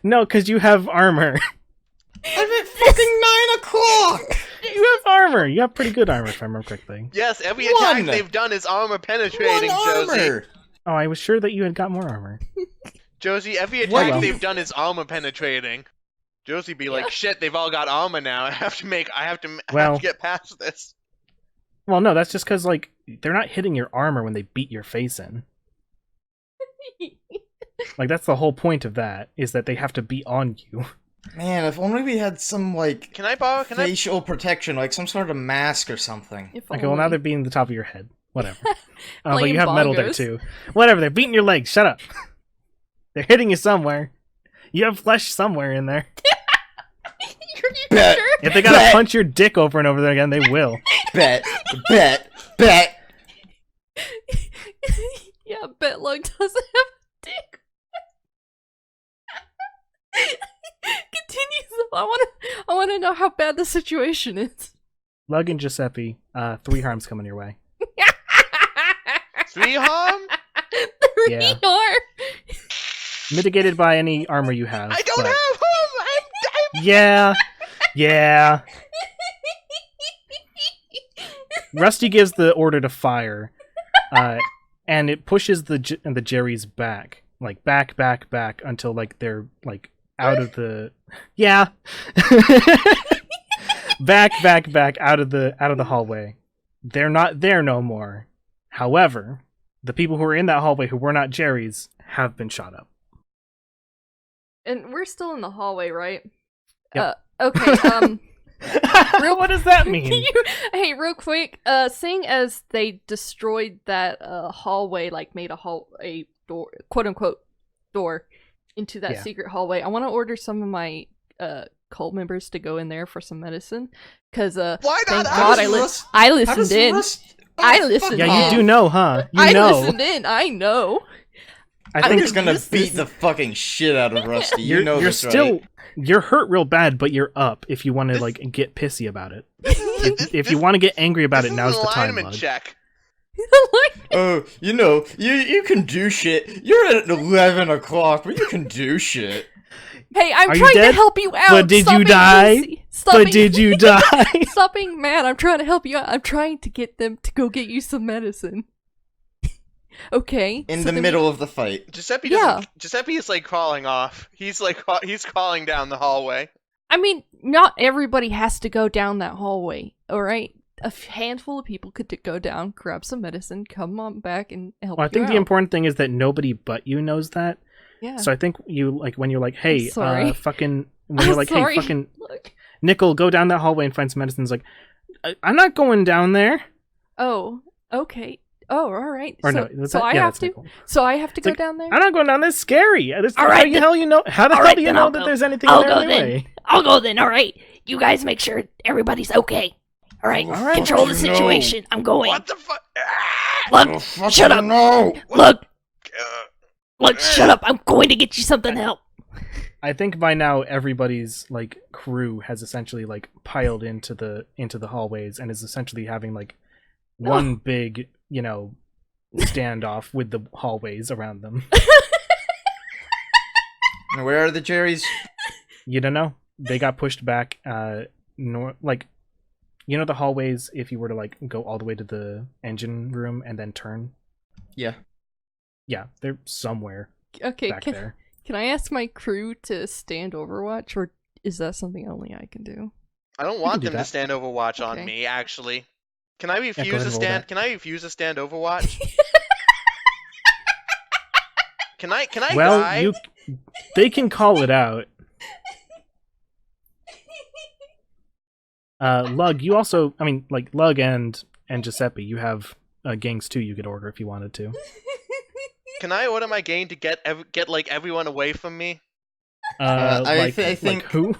No, because you have armor. I'm at fucking 9 o'clock! You have armor. You have pretty good armor, if I remember correctly. Yes, every attack One. they've done is armor penetrating, One Josie. armor. Oh, I was sure that you had got more armor. Josie, every Well. attack they've done is armor penetrating. Josie be like, shit, they've all got armor now. I have to get past this. Well, no, that's just because, like, they're not hitting your armor when they beat your face in. Like, that's the whole point of that, is that they have to be on you. Man, if only we had some, like, Can I facial protection, like some sort of mask or something. If Okay, well, now only. they're beating the top of your head. Whatever. But Playing you have metal there, bongos. too. Whatever, they're beating your legs. Shut up. They're hitting you somewhere. You have flesh somewhere in there. You Bet. sure? If they gotta Bet. punch your dick over and over again, they will. Bet. Yeah, Betlug doesn't have a dick. Continues. I want to know how bad the situation is. Lug and Giuseppe, 3 harms coming your way. 3 harm? 3 Yeah. harm. Mitigated by any armor you have. I don't but- have harm! Yeah. Rusty gives the order to fire, and it pushes the Jerry's back, like back until like they're like out of the back out of the hallway. They're not there no more. However, the people who were in that hallway who were not Jerry's have been shot up. And we're still in the hallway, right? Yep. Okay, What does that mean? Hey, real quick, seeing as they destroyed that hallway, like made a door, quote unquote door into that Yeah. secret hallway, I want to order some of my cult members to go in there for some medicine, because Why thank not God us? I listened in. I listened Yeah, in. you do know, huh? You I know. listened in. I know. I I think think it's gonna this beat is- the fucking shit out of Rusty. You know you're this, still right? you're hurt real bad, but you're up if you want to This- like get pissy about it. This- If you want to get angry about this it, is now's an the time. alignment Lug. check. Oh, you know, you can do shit. You're at 11 o'clock, but you can do shit. Hey, I'm Are you trying to dead? help you out. But did Stop you being die? pissy. Stop But being- did you die? Stop being mad. I'm trying to help you out. I'm trying to get them to go get you some medicine. Okay. In so the then- middle of the fight. Giuseppe Yeah. doesn't. Giuseppe is like crawling off. He's like he's crawling down the hallway. I mean, not everybody has to go down that hallway. All right. A handful of people could go down, grab some medicine, come on back, and help Well, I you think out. the important thing is that nobody but you knows that. Yeah. So I think you like when you're like, hey, sorry. fucking when I'm you're like, sorry. hey, fucking Look. Nickel, go down that hallway and find some medicine. It's like, I'm not going down there. Oh. Okay. Oh, all right. Or so, no, that's so that- I yeah, have that's to. Nickel. So I have to go like, down there. I'm not going down. That's scary. All How right, the hell you know? How the all hell right, do you then know I'll that go. there's anything I'll there go anyway? then. I'll go then. All right. You guys make sure everybody's okay. All right. All right, Control the no. situation. I'm going. What the fuck? Look, shut up. No. Look, shut up. I'm going to get you something to help. I think by now everybody's like crew has essentially like piled into the hallways and is essentially having like one big, standoff with the hallways around them. Where are the Jerrys? You don't know. They got pushed back. The hallways. If you were to like go all the way to the engine room and then turn, Yeah. yeah, they're somewhere Okay. back there. Can I ask my crew to stand Overwatch, or is that something only I can do? I don't want do them to that. stand Overwatch on Okay. me. Actually, can I go refuse ahead a and roll stand? that. Can I refuse a stand Overwatch? Can I Well, die? they can call it out. Lug, you also, Lug and Giuseppe, you have gangs too. You could order if you wanted to. Can I order my gang to get like everyone away from me? I think- who?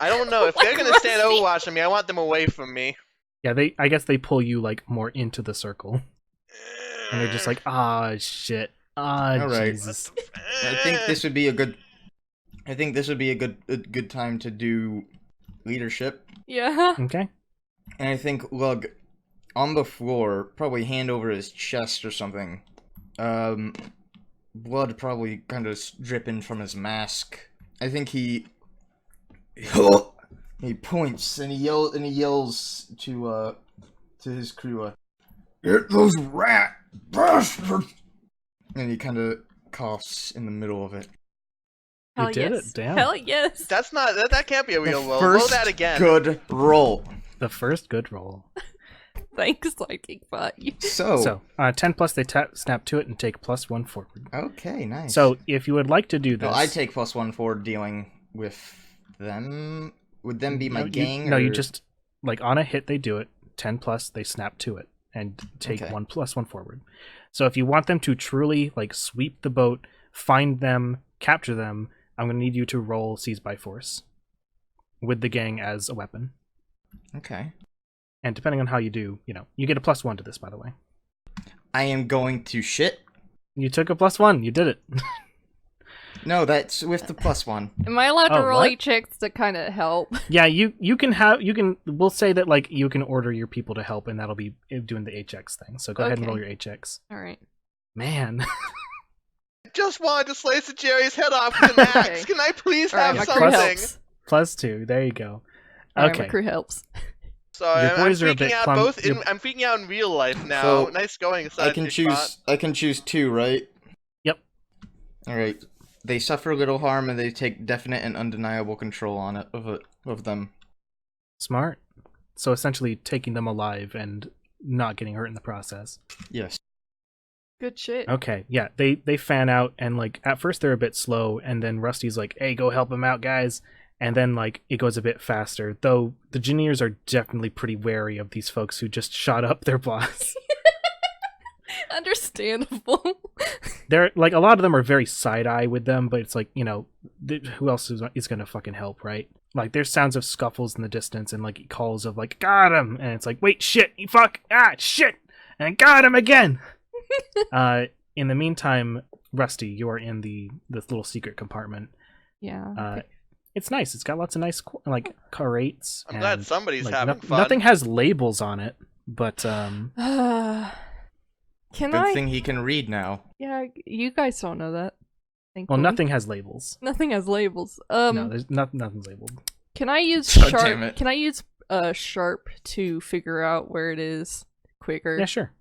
I don't know if Like they're gonna stand Rusty. Overwatch on me. I want them away from me. Yeah, I guess they pull you like more into the circle, and they're just like, ah, shit, ah, All right. Jesus. I think this would be a good. I think this would be a good time to do leadership. Yeah. Okay. And I think Lug on the floor, probably hand over his chest or something. Blood probably kind of dripping from his mask. I think he He points and he yells to his crew, "Get those rat bastards!" And he kind of coughs in the middle of it. You Hell did yes. it, damn. Hell yes. That's not that can't be a real roll. Roll First that again. good roll. The first good roll. Thanks, Psychic Bot. So, 10 plus, they snap to it and take +1 forward. Okay, nice. So, if you would like to do this... No, I take +1 for dealing with them. Would them be my gang? No, or... you just, like, on a hit, they do it. 10 plus, they snap to it and take Okay. 1 + 1 forward. So, if you want them to truly, like, sweep the boat, find them, capture them, I'm going to need you to roll Seize by Force with the gang as a weapon. Okay. And depending on how you do, you get a +1 to this, by the way. I am going to shit. You took a +1. You did it. No, that's with the +1. Am I allowed to Oh, roll what? checks to kind of help? Yeah, we'll say that, like, you can order your people to help, and that'll be doing the HX thing. So go ahead and Okay. roll your HX. Alright. Man. Just wanted to slice the Jerry's head off with an axe. Okay. Can I please Alright, have my crew something? helps. +2. There you go. Alright, Okay. my crew helps. Sorry, Your I'm boys are a freaking bit out I'm freaking out in real life now. So, Nice going. I can choose 2, right? Yep. Alright. They suffer little harm and they take definite and undeniable control of them. Smart. So essentially taking them alive and not getting hurt in the process. Yes. Good shit. Okay, yeah, they fan out, and, like, at first they're a bit slow, and then Rusty's like, hey, go help him out, guys. And then, like, it goes a bit faster, though the Engineers are definitely pretty wary of these folks who just shot up their boss. Understandable. They're, like, a lot of them are very side-eye with them, but it's like, who else is gonna fucking help, right? Like, there's sounds of scuffles in the distance, and, like, calls of, like, got him! And it's like, wait, shit, you fuck, shit! And got him again! In the meantime, Rusty, you are in this little secret compartment. Yeah. It's nice. It's got lots of nice, like, crates. I'm glad somebody's like, having fun. Nothing has labels on it, but Can Good I? thing he can read now. Yeah, you guys don't know that. well, Thankfully. nothing has labels. Nothing has labels. No, there's nothing's labeled. Can I use God sharp? damn it. Can I use sharp to figure out where it is quicker? Yeah, sure.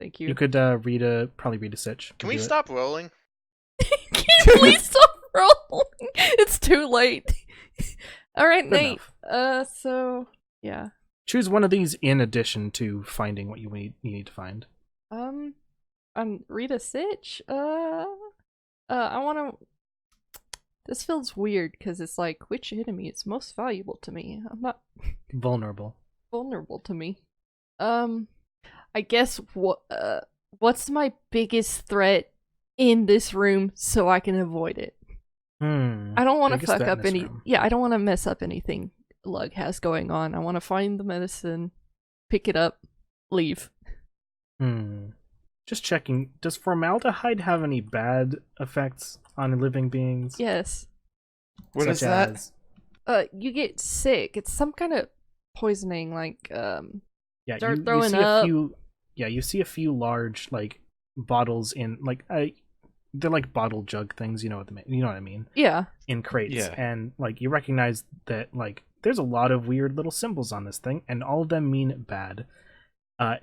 Thank you. You could probably read a sitch. Can we Do it. stop rolling? Can you please stop rolling? It's too late. All right, Good Nate. enough. So yeah. Choose one of these in addition to finding what you need to find. Read a sitch. I want to. This feels weird because it's like, which enemy is most valuable to me? I'm not Vulnerable. vulnerable to me. I guess what's my biggest threat in this room so I can avoid it? I don't want to Biggest fuck threat in up this any. room. Yeah, I don't want to mess up anything Lug has going on. I want to find the medicine, pick it up, leave. Just checking. Does formaldehyde have any bad effects on living beings? Yes. What Such is that? as- You get sick. It's some kind of poisoning, like Yeah, start you throwing see up. a few. Yeah, you see a few large, like, bottles in, like, they're like bottle jug things. You know what I mean? Yeah. In crates, Yeah. and, like, you recognize that, like, there's a lot of weird little symbols on this thing, and all of them mean bad.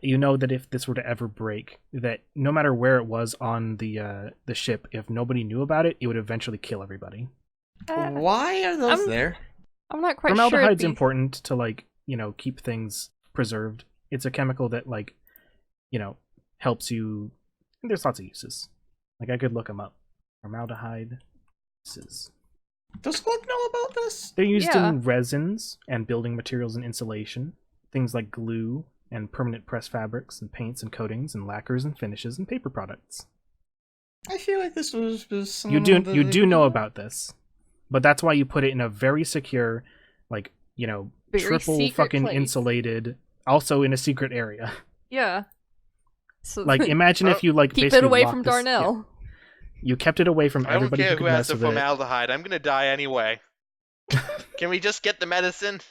You know that if this were to ever break, that no matter where it was on the ship, if nobody knew about it, it would eventually kill everybody. Why are those there? I'm not quite sure. Formaldehyde's important to, like, keep things preserved. It's a chemical that, like, helps you. There's lots of uses. Like, I could look them up. Formaldehyde uses. Does Luck know about this? They're used Yeah. in resins and building materials and insulation. Things like glue and permanent press fabrics and paints and coatings and lacquers and finishes and paper products. I feel like this was some You do know about this, but that's why you put it in a very secure, like, Very triple secret fucking place. insulated, also in a secret area. Yeah. So Like, imagine if you, like, keep it basically away locked from this- Darnell. yeah. You kept it away from I don't everybody care who who could has mess the with it. formaldehyde. I'm gonna die anyway. Can we just get the medicine?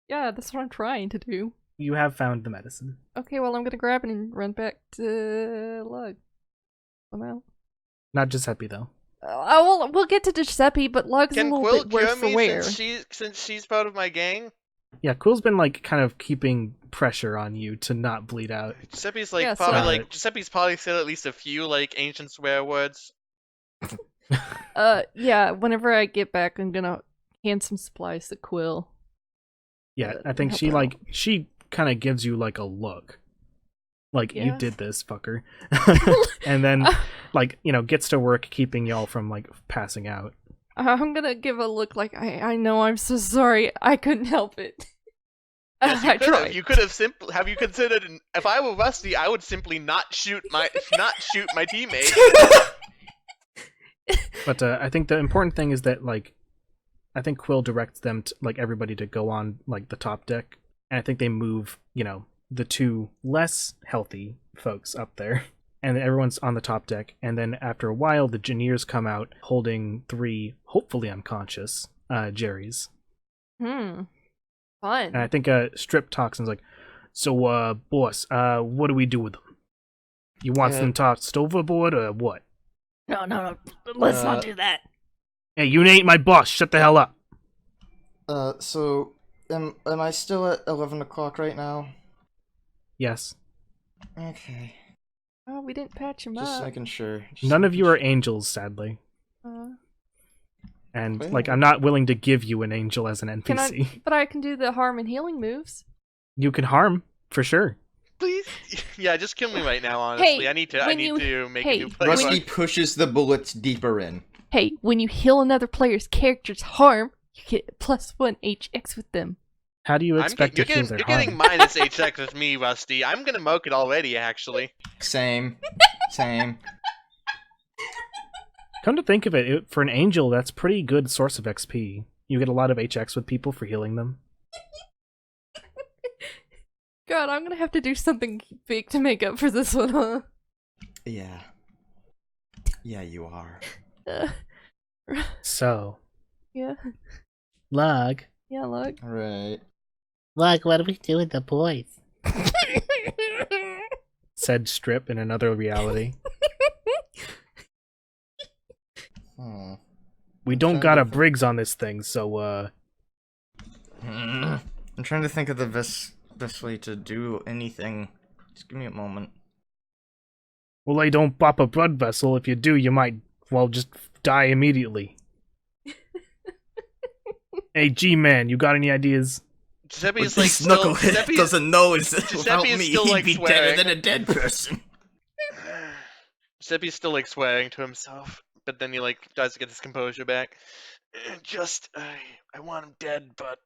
Yeah, that's what I'm trying to do. You have found the medicine. Okay, well, I'm gonna grab it and run back to Lug. I'm out. Not Giuseppe, though. we'll get to Giuseppe, but Lug's a Can little Quill bit worse cure for me wear. since she's part of my gang? Yeah, Quill's been like kind of keeping pressure on you to not bleed out. Giuseppe's like Yeah, probably so- like Giuseppe's probably said at least a few like ancient swear words. Yeah, whenever I get back, I'm gonna hand some supplies to Quill. Yeah, I think help she her like out. she kind of gives you like a look, like you Yeah. did this, fucker, and then like gets to work keeping y'all from like passing out. I'm gonna give a look like I know I'm so sorry. I couldn't help it. Yes, I tried. you could have simply. Have you considered? If I were Rusty, I would simply not shoot my teammate. But I think the important thing is that like I think Quill directs them to, like everybody to go on like the top deck, and I think they move the two less healthy folks up there, and then everyone's on the top deck, and then after a while the engineers come out holding 3 hopefully unconscious Jerrys. Fun. And I think Strip talks and is like, so boss, what do we do with them? You want them tossed overboard or what? No. Let's not do that. Hey, you ain't my boss, shut the hell up. So, am I still at 11 o'clock right now? Yes. Okay. Oh, we didn't patch him Just up. making sure. None of you are angels, sadly. And Well. like I'm not willing to give you an angel as an Can NPC. But I can do the harm and healing moves. You can harm, for sure. Please, yeah, just kill me right now. Honestly, Hey, I need to make a new play. Rusty pushes the bullets deeper in. Hey, when you heal another player's character's harm, you get +1 HX with them. How do you expect to heal their You're harm? getting minus HX with me, Rusty. I'm gonna moke it already, actually. Same. Come to think of it, for an angel, that's pretty good source of XP. You get a lot of HX with people for healing them. God, I'm gonna have to do something big to make up for this one, huh? Yeah. Yeah, you are. So, Yeah. Lug. Yeah, look. Right. Look, what do we do with the boys? Said Strip in another reality. We don't got a Briggs on this thing, so I'm trying to think of the best way to do anything. Just give me a moment. well, I don't pop a blood vessel. If you do, you might, well, just die immediately. Hey, G-Man, you got any ideas? Giuseppe's like still. Giuseppe's know is without me, still, he'd like, be deader swearing. than a dead person. Giuseppe's still like swearing to himself, but then he like tries to get his composure back. Just, I want him dead, but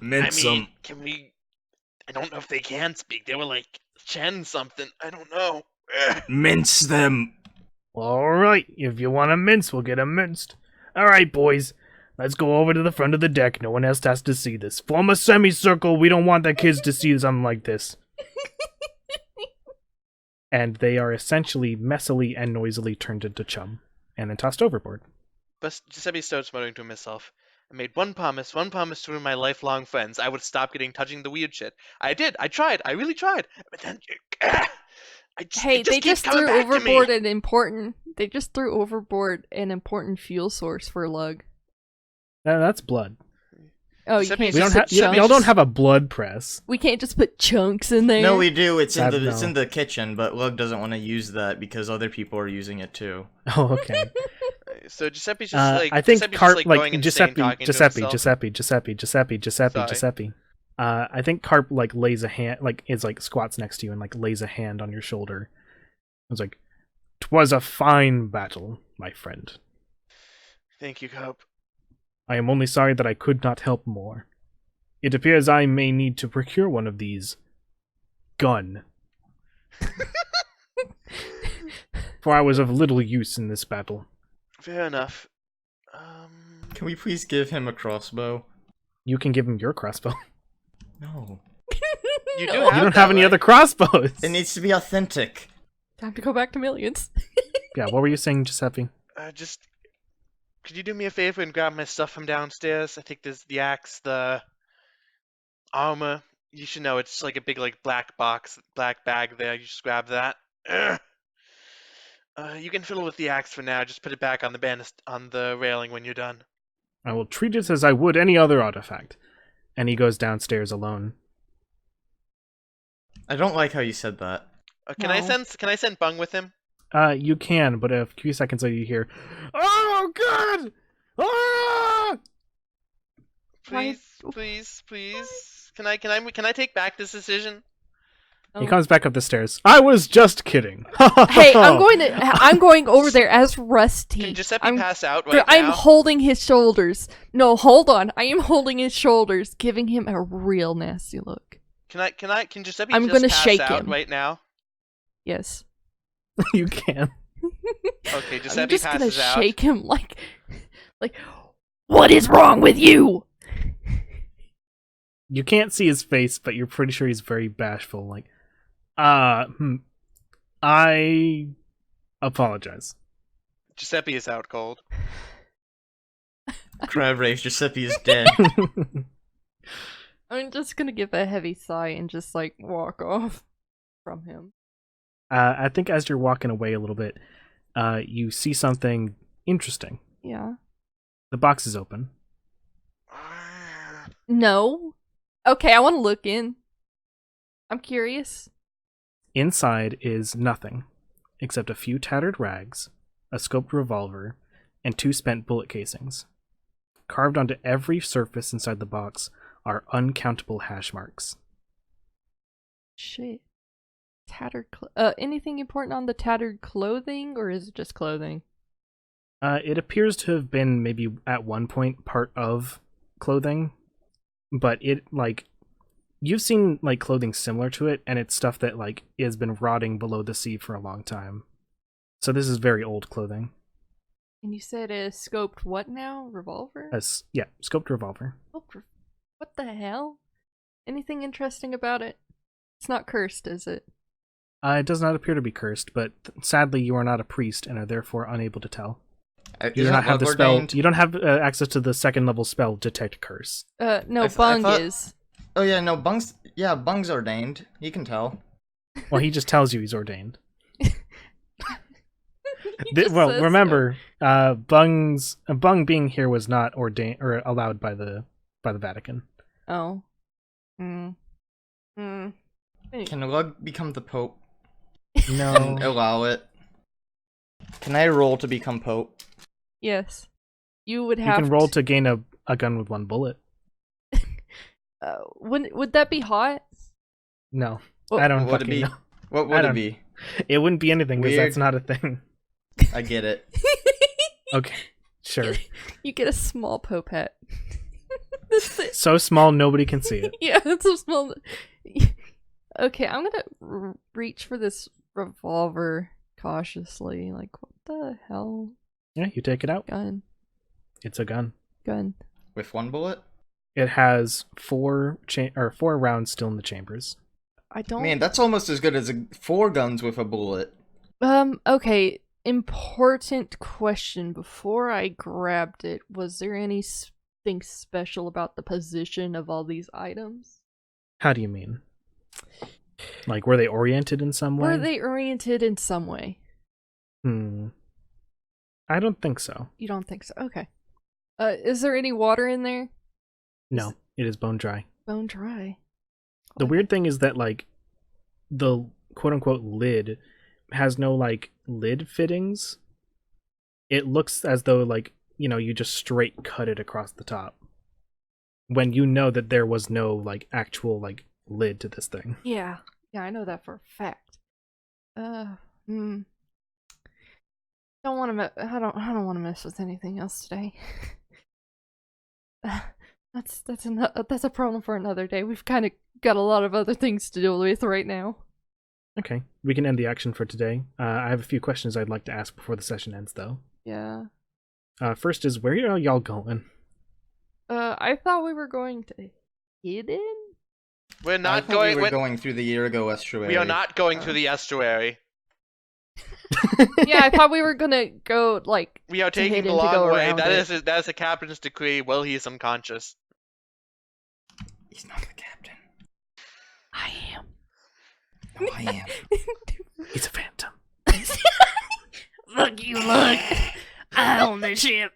Mince I mean, can we? I don't know if they can speak. They were like Chen something. I don't know. Mince them. Alright, if you want a mince, we'll get 'em minced. Alright, boys, let's go over to the front of the deck. No one else has to see this. Form a semicircle. We don't want the kids to see something like this. And they are essentially messily and noisily turned into chum, and then tossed overboard. But Giuseppe starts muttering to himself. I made one promise to one of my lifelong friends. I would stop touching the weird shit. I did. I tried. I really tried. But then, Hey, they keeps just coming threw back to me. overboard an important. They just threw overboard an important fuel source for Lug. That's blood. Oh, you Except can't We don't just have. put chunks. Y'all don't have a blood press. We can't just put chunks in there. No, we do. It's Sad it's no. in the kitchen, but Lug doesn't want to use that because other people are using it too. Oh, okay. So Giuseppe's just like I think Giuseppe's Carp, just, like going insane talking to himself. Giuseppe. I think Carp like lays a hand, like is like squats next to you and like lays a hand on your shoulder. It's like, "'Twas a fine battle, my friend. Thank you, Cope. I am only sorry that I could not help more. It appears I may need to procure one of these. Gun. For I was of little use in this battle. Fair enough. Can we please give him a crossbow? You can give him your crossbow. No. You do No. have You don't that, have any right? other crossbows. It needs to be authentic. Time to go back to millions. Yeah, what were you saying, Giuseppe? Just could you do me a favor and grab my stuff from downstairs? I think there's the axe, the armor. You should know it's like a big like black box, black bag there. You just grab that. Ugh. You can fiddle with the axe for now. Just put it back on the railing when you're done. I will treat it as I would any other artifact. And he goes downstairs alone. I don't like how you said that. Can I send Bung with him? You can, but a few seconds later you hear, "Oh God! Ah!" Please. Can I take back this decision? He comes back up the stairs. I was just kidding. Hey, I'm going over there as Rusty. Can Giuseppe pass out right I'm now? holding his shoulders. No, hold on. I am holding his shoulders, giving him a real nasty look. Can Giuseppe I'm just gonna pass shake out him. right now? Yes. You can. Okay, I'm Giuseppe just gonna passes out. shake him like, What is wrong with you? You can't see his face, but you're pretty sure he's very bashful. Like, I apologize. Giuseppe is out cold. Crab race, Giuseppe is dead. I'm just gonna give a heavy sigh and just like walk off from him. I think as you're walking away a little bit, you see something interesting. Yeah. The box is open. No. Okay, I want to look in. I'm curious. Inside is nothing, except a few tattered rags, a scoped revolver, and 2 spent bullet casings. Carved onto every surface inside the box are uncountable hash marks. Shit. Tattered anything important on the tattered clothing, or is it just clothing? It appears to have been maybe at one point part of clothing, but it, like, you've seen, like, clothing similar to it, and it's stuff that, like, has been rotting below the sea for a long time. So this is very old clothing. And you said a scoped what now? Revolver? Yeah, scoped revolver. What the hell? Anything interesting about it? It's not cursed, is it? It does not appear to be cursed, but sadly you are not a priest and are therefore unable to tell. You do Isn't not have the spell. ordained? You don't have access to the 2nd level spell Detect Curse. No, I Bung thought- is. Oh yeah, no, Bung's ordained. He can tell. Well, he just tells you he's ordained. He just Well, says remember, Bung being here was not ordained or allowed by the Vatican. so. Oh. Can Lug become the Pope? No. And allow it? Can I roll to become Pope? Yes. You would You have can roll to gain a gun with 1 bullet. would that be hot? No. Well, I don't What would it fucking be? know. What I would it don't- be? It wouldn't be anything because Weird. that's not a thing. I get it. Okay, sure. You get a small Pope hat. That's it. So small nobody can see it. Yeah, it's so small. Okay, I'm gonna reach for this revolver cautiously. Like, what the hell? Yeah, you take it out. Gun. It's a gun. With 1 bullet? It has 4 rounds still in the chambers. I don't. Man, that's almost as good as 4 guns with a bullet. Okay. Important question. Before I grabbed it, was there anything special about the position of all these items? How do you mean? Like, were they oriented in some way? Were they oriented in some way? I don't think so. You don't think so? Okay. Is there any water in there? No, it is bone dry. Bone dry. The weird thing is that, like, the quote-unquote lid has no, like, lid fittings. It looks as though, like, you know, you just straight cut it across the top. When you know that there was no, like, actual, like, lid to this thing. Yeah. Yeah, I know that for a fact. Don't want to. I don't want to mess with anything else today. That's a problem for another day. We've kind of got a lot of other things to deal with right now. Okay, we can end the action for today. I have a few questions I'd like to ask before the session ends, though. Yeah. First is, where are y'all going? I thought we were going to Hidden? We're I not thought going. we were going through the Irigo estuary. We are not going through the estuary. Yeah, I thought we were gonna go, like, We are to taking Hidden the to go long way. around That it. is the captain's decree. Well, he is unconscious. He's not the captain. I am. No, I am. He's a phantom. Fuck you, look. I own the ship.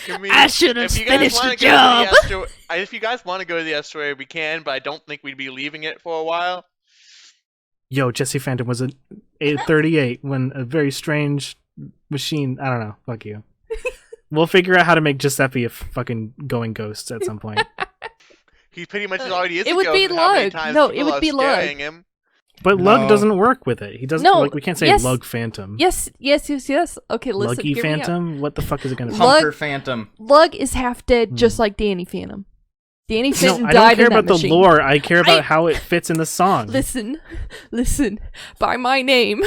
I mean, I should have if you guys finished wanna the go to job. if you guys want to go to the estuary, we can, but I don't think we'd be leaving it for a while. Yo, Jesse Phantom was at 8:38 when a very strange machine. I don't know. Fuck you. We'll figure out how to make Giuseppe a fucking going ghost at some point. He pretty much already is it a would ghost be with how many Lug. times No, people it would are be Lug. scaring him. But Lug No. doesn't work with it. He doesn't. No, Like we can't say yes. Lug Phantom. Yes. Okay, listen. Luggy hear me out. Phantom. What the fuck is it gonna be? Lug- Humper Phantom. Lug is half dead, just like Danny Phantom. Danny No, Phantom I died don't care in that about the machine. lore. I care about I- how it fits in the song. Listen. By my name.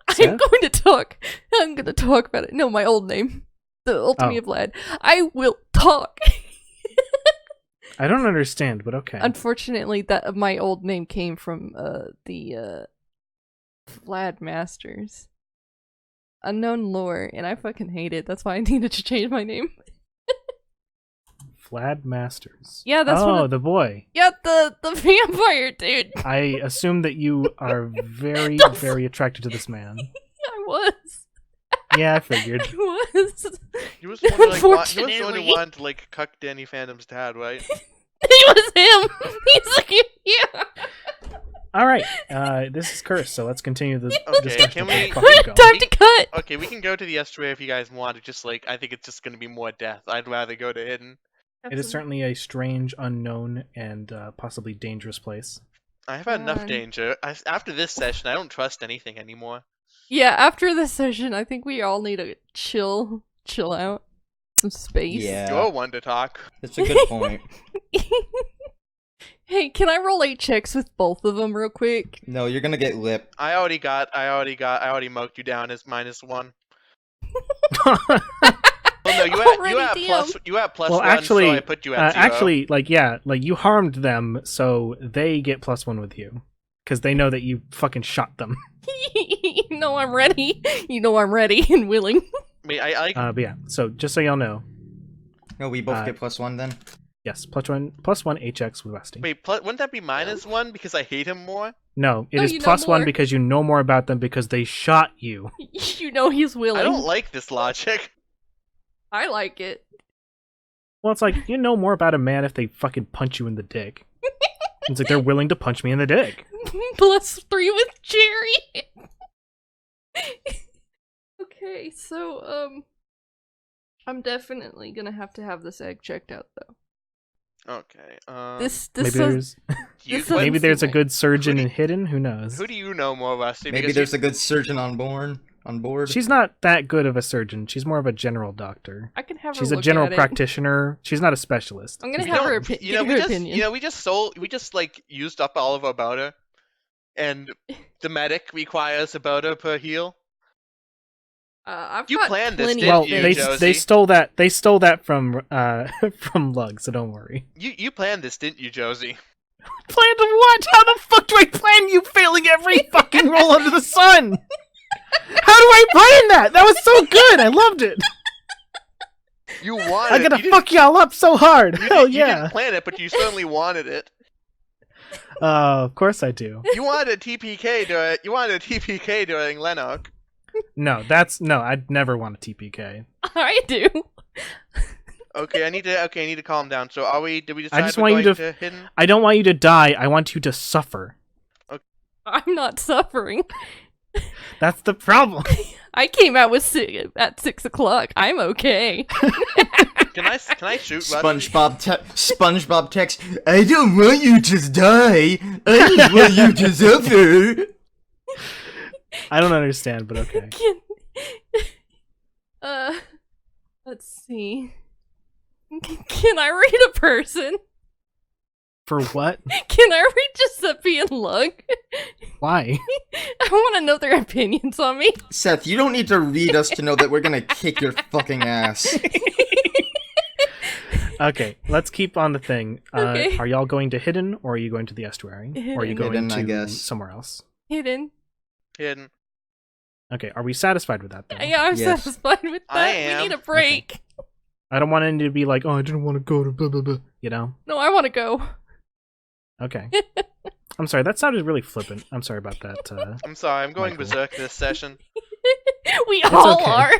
I'm Seth? going to talk. I'm going to talk about it. No, my old name. The Ultimate Oh. of Lad. I will talk. I don't understand, but okay. Unfortunately, that my old name came from the Vlad Masters. Unknown lore, and I fucking hate it. That's why I needed to change my name. Vlad Masters. Yeah, that's one Oh, of- the boy. Yeah, the vampire dude. I assume that you are very, Don't- very attracted to this man. I was. Yeah, I figured. I was. He was the one who, like, he was the one who Unfortunately. wanted to like cuck Danny Phantom's dad, right? He was him. He's like, yeah. All right, this is cursed, so let's continue the Okay, discussion. can we- about fucking go. Time to cut. Okay, we can go to the estuary if you guys want. It's just like I think it's just gonna be more death. I'd rather go to hidden. It is certainly a strange, unknown, and possibly dangerous place. I've had enough God. danger. After this session, I don't trust anything anymore. Yeah, after this session, I think we all need to chill out, some space. Yeah. You're one to talk. That's a good point. Hey, can I roll 8 checks with both of them real quick? No, you're gonna get lip. I already marked you down as -1. Well, no, Already, you have plus Well, 1, actually, so I put you at 0. actually, like you harmed them, so they get +1 with you, because they know that you fucking shot them. You know I'm ready. You know I'm ready and willing. I mean, I But yeah, so just so y'all know, No, we both Uh, get +1 then. yes, +1 HX with Westy. wait. Wouldn't that be -1 because I hate him more? No, it No, is you know +1 more. because you know more about them because they shot you. You know he's willing. I don't like this logic. I like it. Well, it's like you know more about a man if they fucking punch you in the dick. It's like they're willing to punch me in the dick. +3 with Jerry. Okay, so I'm definitely gonna have to have this egg checked out though. Okay. This Maybe says there's this what- maybe there's a seem good surgeon Who do in hidden. Who knows? Who do you know more, Rusty? Maybe Because there's a good surgeon on board. She's not that good of a surgeon. She's more of a general doctor. I can have her She's a look general at it. practitioner. She's not a specialist. I'm gonna we have her, don't- get her opinion. we just like used up all of our butter, and the medic requires a butter per heal. I've You got planned this, plenty didn't of Well, you, they things. they Josie? stole that. They stole that from from Lug. So don't worry. You planned this, didn't you, Josie? Plan to what? How the fuck do I plan you failing every fucking roll under the sun? How do I plan that? That was so good. I loved it. You wanted. I gotta you fuck y'all up so hard. You, Hell didn't, you yeah. didn't plan it, but you certainly wanted it. Of course I do. You wanted a TPK during. You wanted a TPK during Lennox. No, I'd never want a TPK. I do. Okay, I need to calm down. So are we? Did we decide just we're want you going to- to hidden? I don't want you to die. I want you to suffer. I'm not suffering. That's the problem. I came out with at 6 o'clock. I'm okay. Can I shoot Rusty? SpongeBob text. I don't want you to die. I just want you to suffer. I don't understand, but okay. Can... let's see. Can I read a person? For what? Can I read Giuseppe and Lug? Why? I want to know their opinions on me. Seth, you don't need to read us to know that we're gonna kick your fucking ass. Okay, let's keep on the thing. Okay. Are y'all going to hidden, or are you going to the estuary, or are you Hidden. going Hidden, I to guess. somewhere else? Hidden. Hidden. Okay, are we satisfied with that? Though? Yeah, I'm Yes. satisfied with that. I We am. need a break. I don't want any to be like, oh, I didn't want to go to blah blah blah. You know? No, I want to go. Okay. I'm sorry, that sounded really flippant. I'm sorry about that. I'm sorry, I'm going Michael. berserk this session. We all okay. are.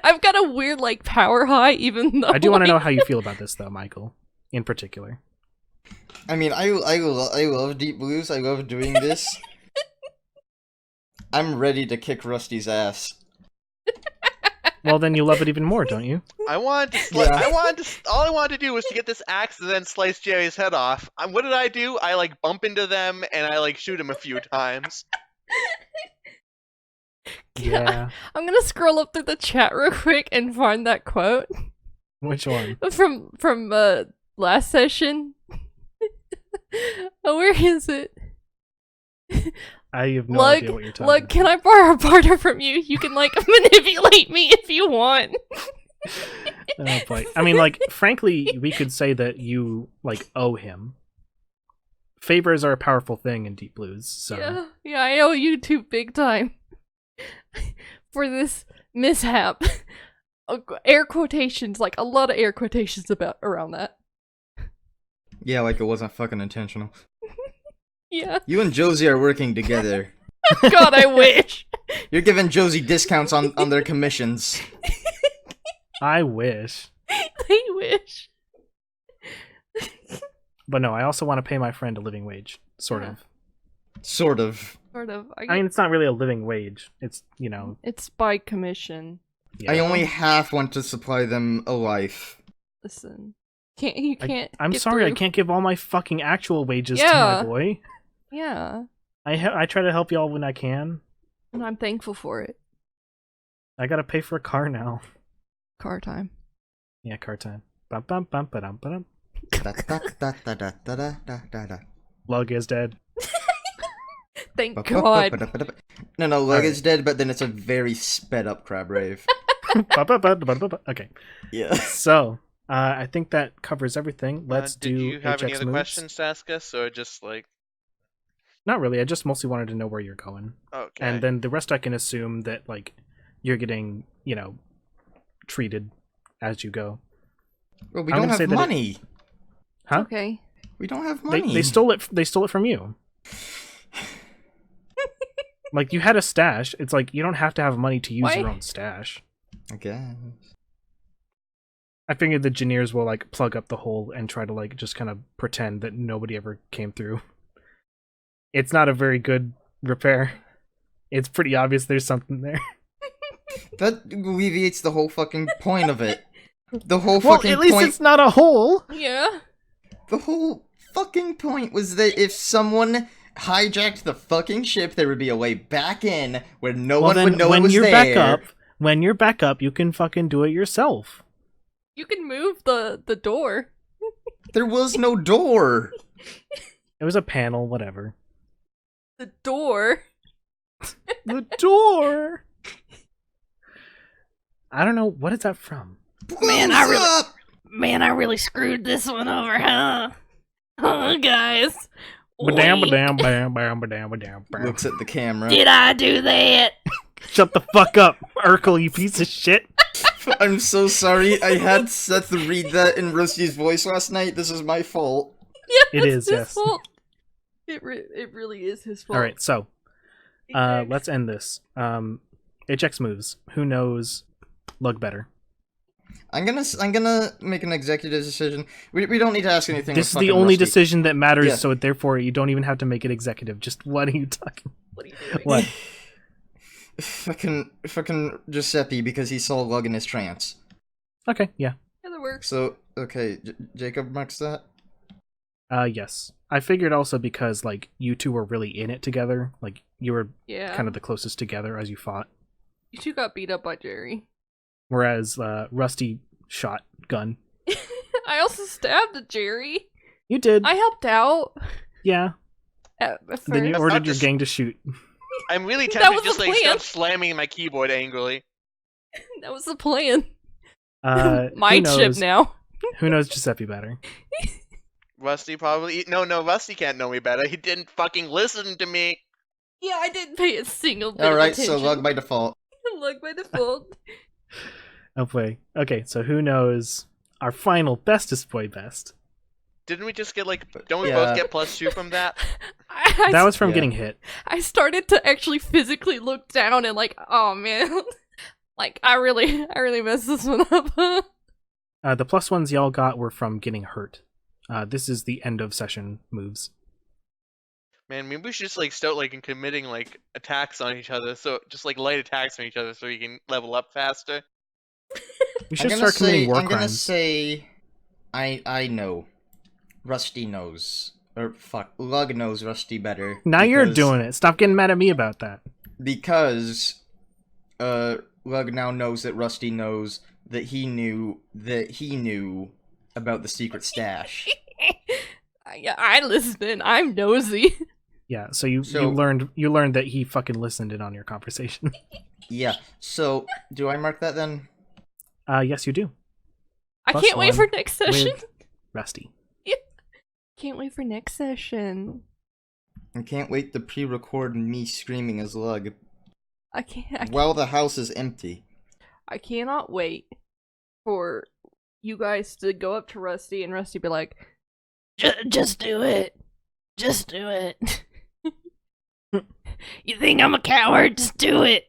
I've got a weird like power high, even though I do want to like, know how you feel about this, though, Michael, in particular. I mean, I love Deep Blues. I love doing this. I'm ready to kick Rusty's ass. Well, then you love it even more, don't you? I wanted to. All I wanted to do was to get this axe and then slice Jerry's head off. What did I do? I like bump into them and I like shoot him a few times. Yeah. I'm gonna scroll up through the chat real quick and find that quote Which one? from last session. Oh, where is it? I have no idea what you're talking Look, can I borrow a barter from you? You can like manipulate me if you want. Oh boy. I mean, like, frankly, we could say that you like owe him. Favors are a powerful thing in Deep Blues, so Yeah, I owe you two big time for this mishap. Air quotations, like a lot of air quotations around that. Yeah, like it wasn't fucking intentional. Yeah. You and Josie are working together. God, I wish. You're giving Josie discounts on their commissions. I wish. They wish. But no, I also want to pay my friend a living wage, sort Yeah. of. Sort of. Sort of. I mean, it's not really a living wage. It's, you know, It's by commission. yeah. I only half want to supply them a life. Listen. You can't. I'm get sorry, I through. can't give all my fucking actual wages to Yeah. my boy. Yeah. I try to help y'all when I can. And I'm thankful for it. I gotta pay for a car now. Car time. Yeah, car time. Bum bum bum ba-dum ba-dum. Lug is dead. Thank God. No, Lug Alright. is dead, but then it's a very sped up crab rave. Okay, Yeah. so I think that covers everything. Let's Did do you have any HX other moves. questions to ask us, or just like Not really. I just mostly wanted to know where you're going, okay? and then the rest I can assume that like you're getting, you know, treated as you go. Well, we I'm don't gonna say have that it- money. Huh? Okay. We don't have They money. they stole it. They stole it from you. Like you had a stash. It's like you don't have to have money to use Why? your own stash. I guess. I figured the engineers will like plug up the hole and try to like just kind of pretend that nobody ever came through. It's not a very good repair. It's pretty obvious there's something there. That alleviates the whole fucking point of it. The whole Well, fucking at least point. it's not a hole. Yeah. The whole fucking point was that if someone hijacked the fucking ship, there would be a way back in where no Well, one then would know it when was you're there. back up, you can fucking do it yourself. You can move the door. There was no door. It was a panel, whatever. The door. The door. I don't know, what is that from? Man, Blows I really- up! Man, I really screwed this one over, huh? Huh, guys? Ba-dam, Wait, ba-dam, bam, bam, ba-dam, ba-dam, bam. Looks at the camera. did I do that? Shut the fuck up, Urkel, you piece of shit. I'm so sorry. I had Seth read that in Rusty's voice last night. This is my fault. Yeah, It it's is, his yes. fault. It really is his fault. Alright, so let's end this. HX moves. Who knows Lug better? I'm gonna make an executive decision. We don't need to ask anything. This is with the fucking only Rusty. decision that matters, Yeah. so therefore you don't even have to make it executive. Just what are you talking? What are you doing? What? Fucking Giuseppe, because he saw Lug in his trance. Okay, yeah. Yeah, that works. So okay, Jacob marks that. Yes. I figured also because like you two were really in it together, like you were Yeah. kind of the closest together as you fought. You two got beat up by Jerry. Whereas Rusty shot gun. I also stabbed at Jerry. You did. I helped out Yeah. at first. Then you That's ordered not your just- gang to shoot. I'm really That tempted was to just the like plan. start slamming my keyboard angrily. That was the plan. Who Mind ship knows? now. Who knows Giuseppe better? Rusty probably no, Rusty can't know me better. He didn't fucking listen to me. Yeah, I didn't pay a single bit All of right, attention. so Lug by default. Lug by default. Oh boy. Okay, so who knows our final bestest boy best? Didn't we just get like? Don't we both get +2 from that? That was from Yeah. getting hit. I started to actually physically look down and like, oh man, like I really messed this one up. The +1s y'all got were from getting hurt. This is the end of session moves. Man, maybe we should just like start like committing like attacks on each other. So just like light attacks on each other, so we can level up faster. You should start committing war I'm gonna crimes. say, I know. Rusty knows. Or fuck, Lug knows Rusty better. Now you're because- doing it. Stop getting mad at me about that. Because, Lug now knows that Rusty knows that he knew about the secret stash. Yeah, I listened. I'm nosy. Yeah, so you So- learned that he fucking listened in on your conversation. Yeah, so, do I mark that then? Yes, you do. I Plus can't wait one for next session. With Rusty. Can't wait for next session. I can't wait to pre-record me screaming as Lug I can't. while the house is empty. I cannot wait for you guys to go up to Rusty and Rusty be like, Just do it. Just do it. You think I'm a coward? Just do it.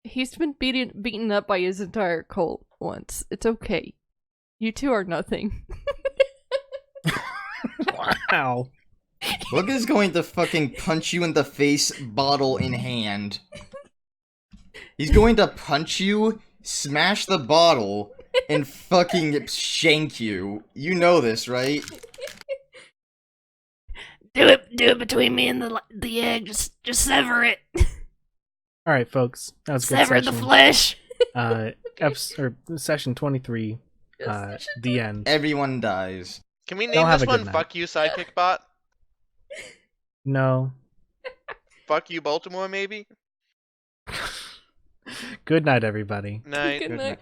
he's been beaten up by his entire cult once. It's okay. You two are nothing. Wow. Lug is going to fucking punch you in the face, bottle in hand. He's going to punch you, smash the bottle, and fucking shank you. You know this, right? Do it between me and the egg. Just sever it. All right, folks. That was a good Sever the session. flesh. Session 23. The end. Everyone dies. Can we Don't name have this a good one night. "Fuck You Sidekick Bot"? No. "Fuck You Baltimore" maybe? Good night, everybody. Night. Good Good night. night.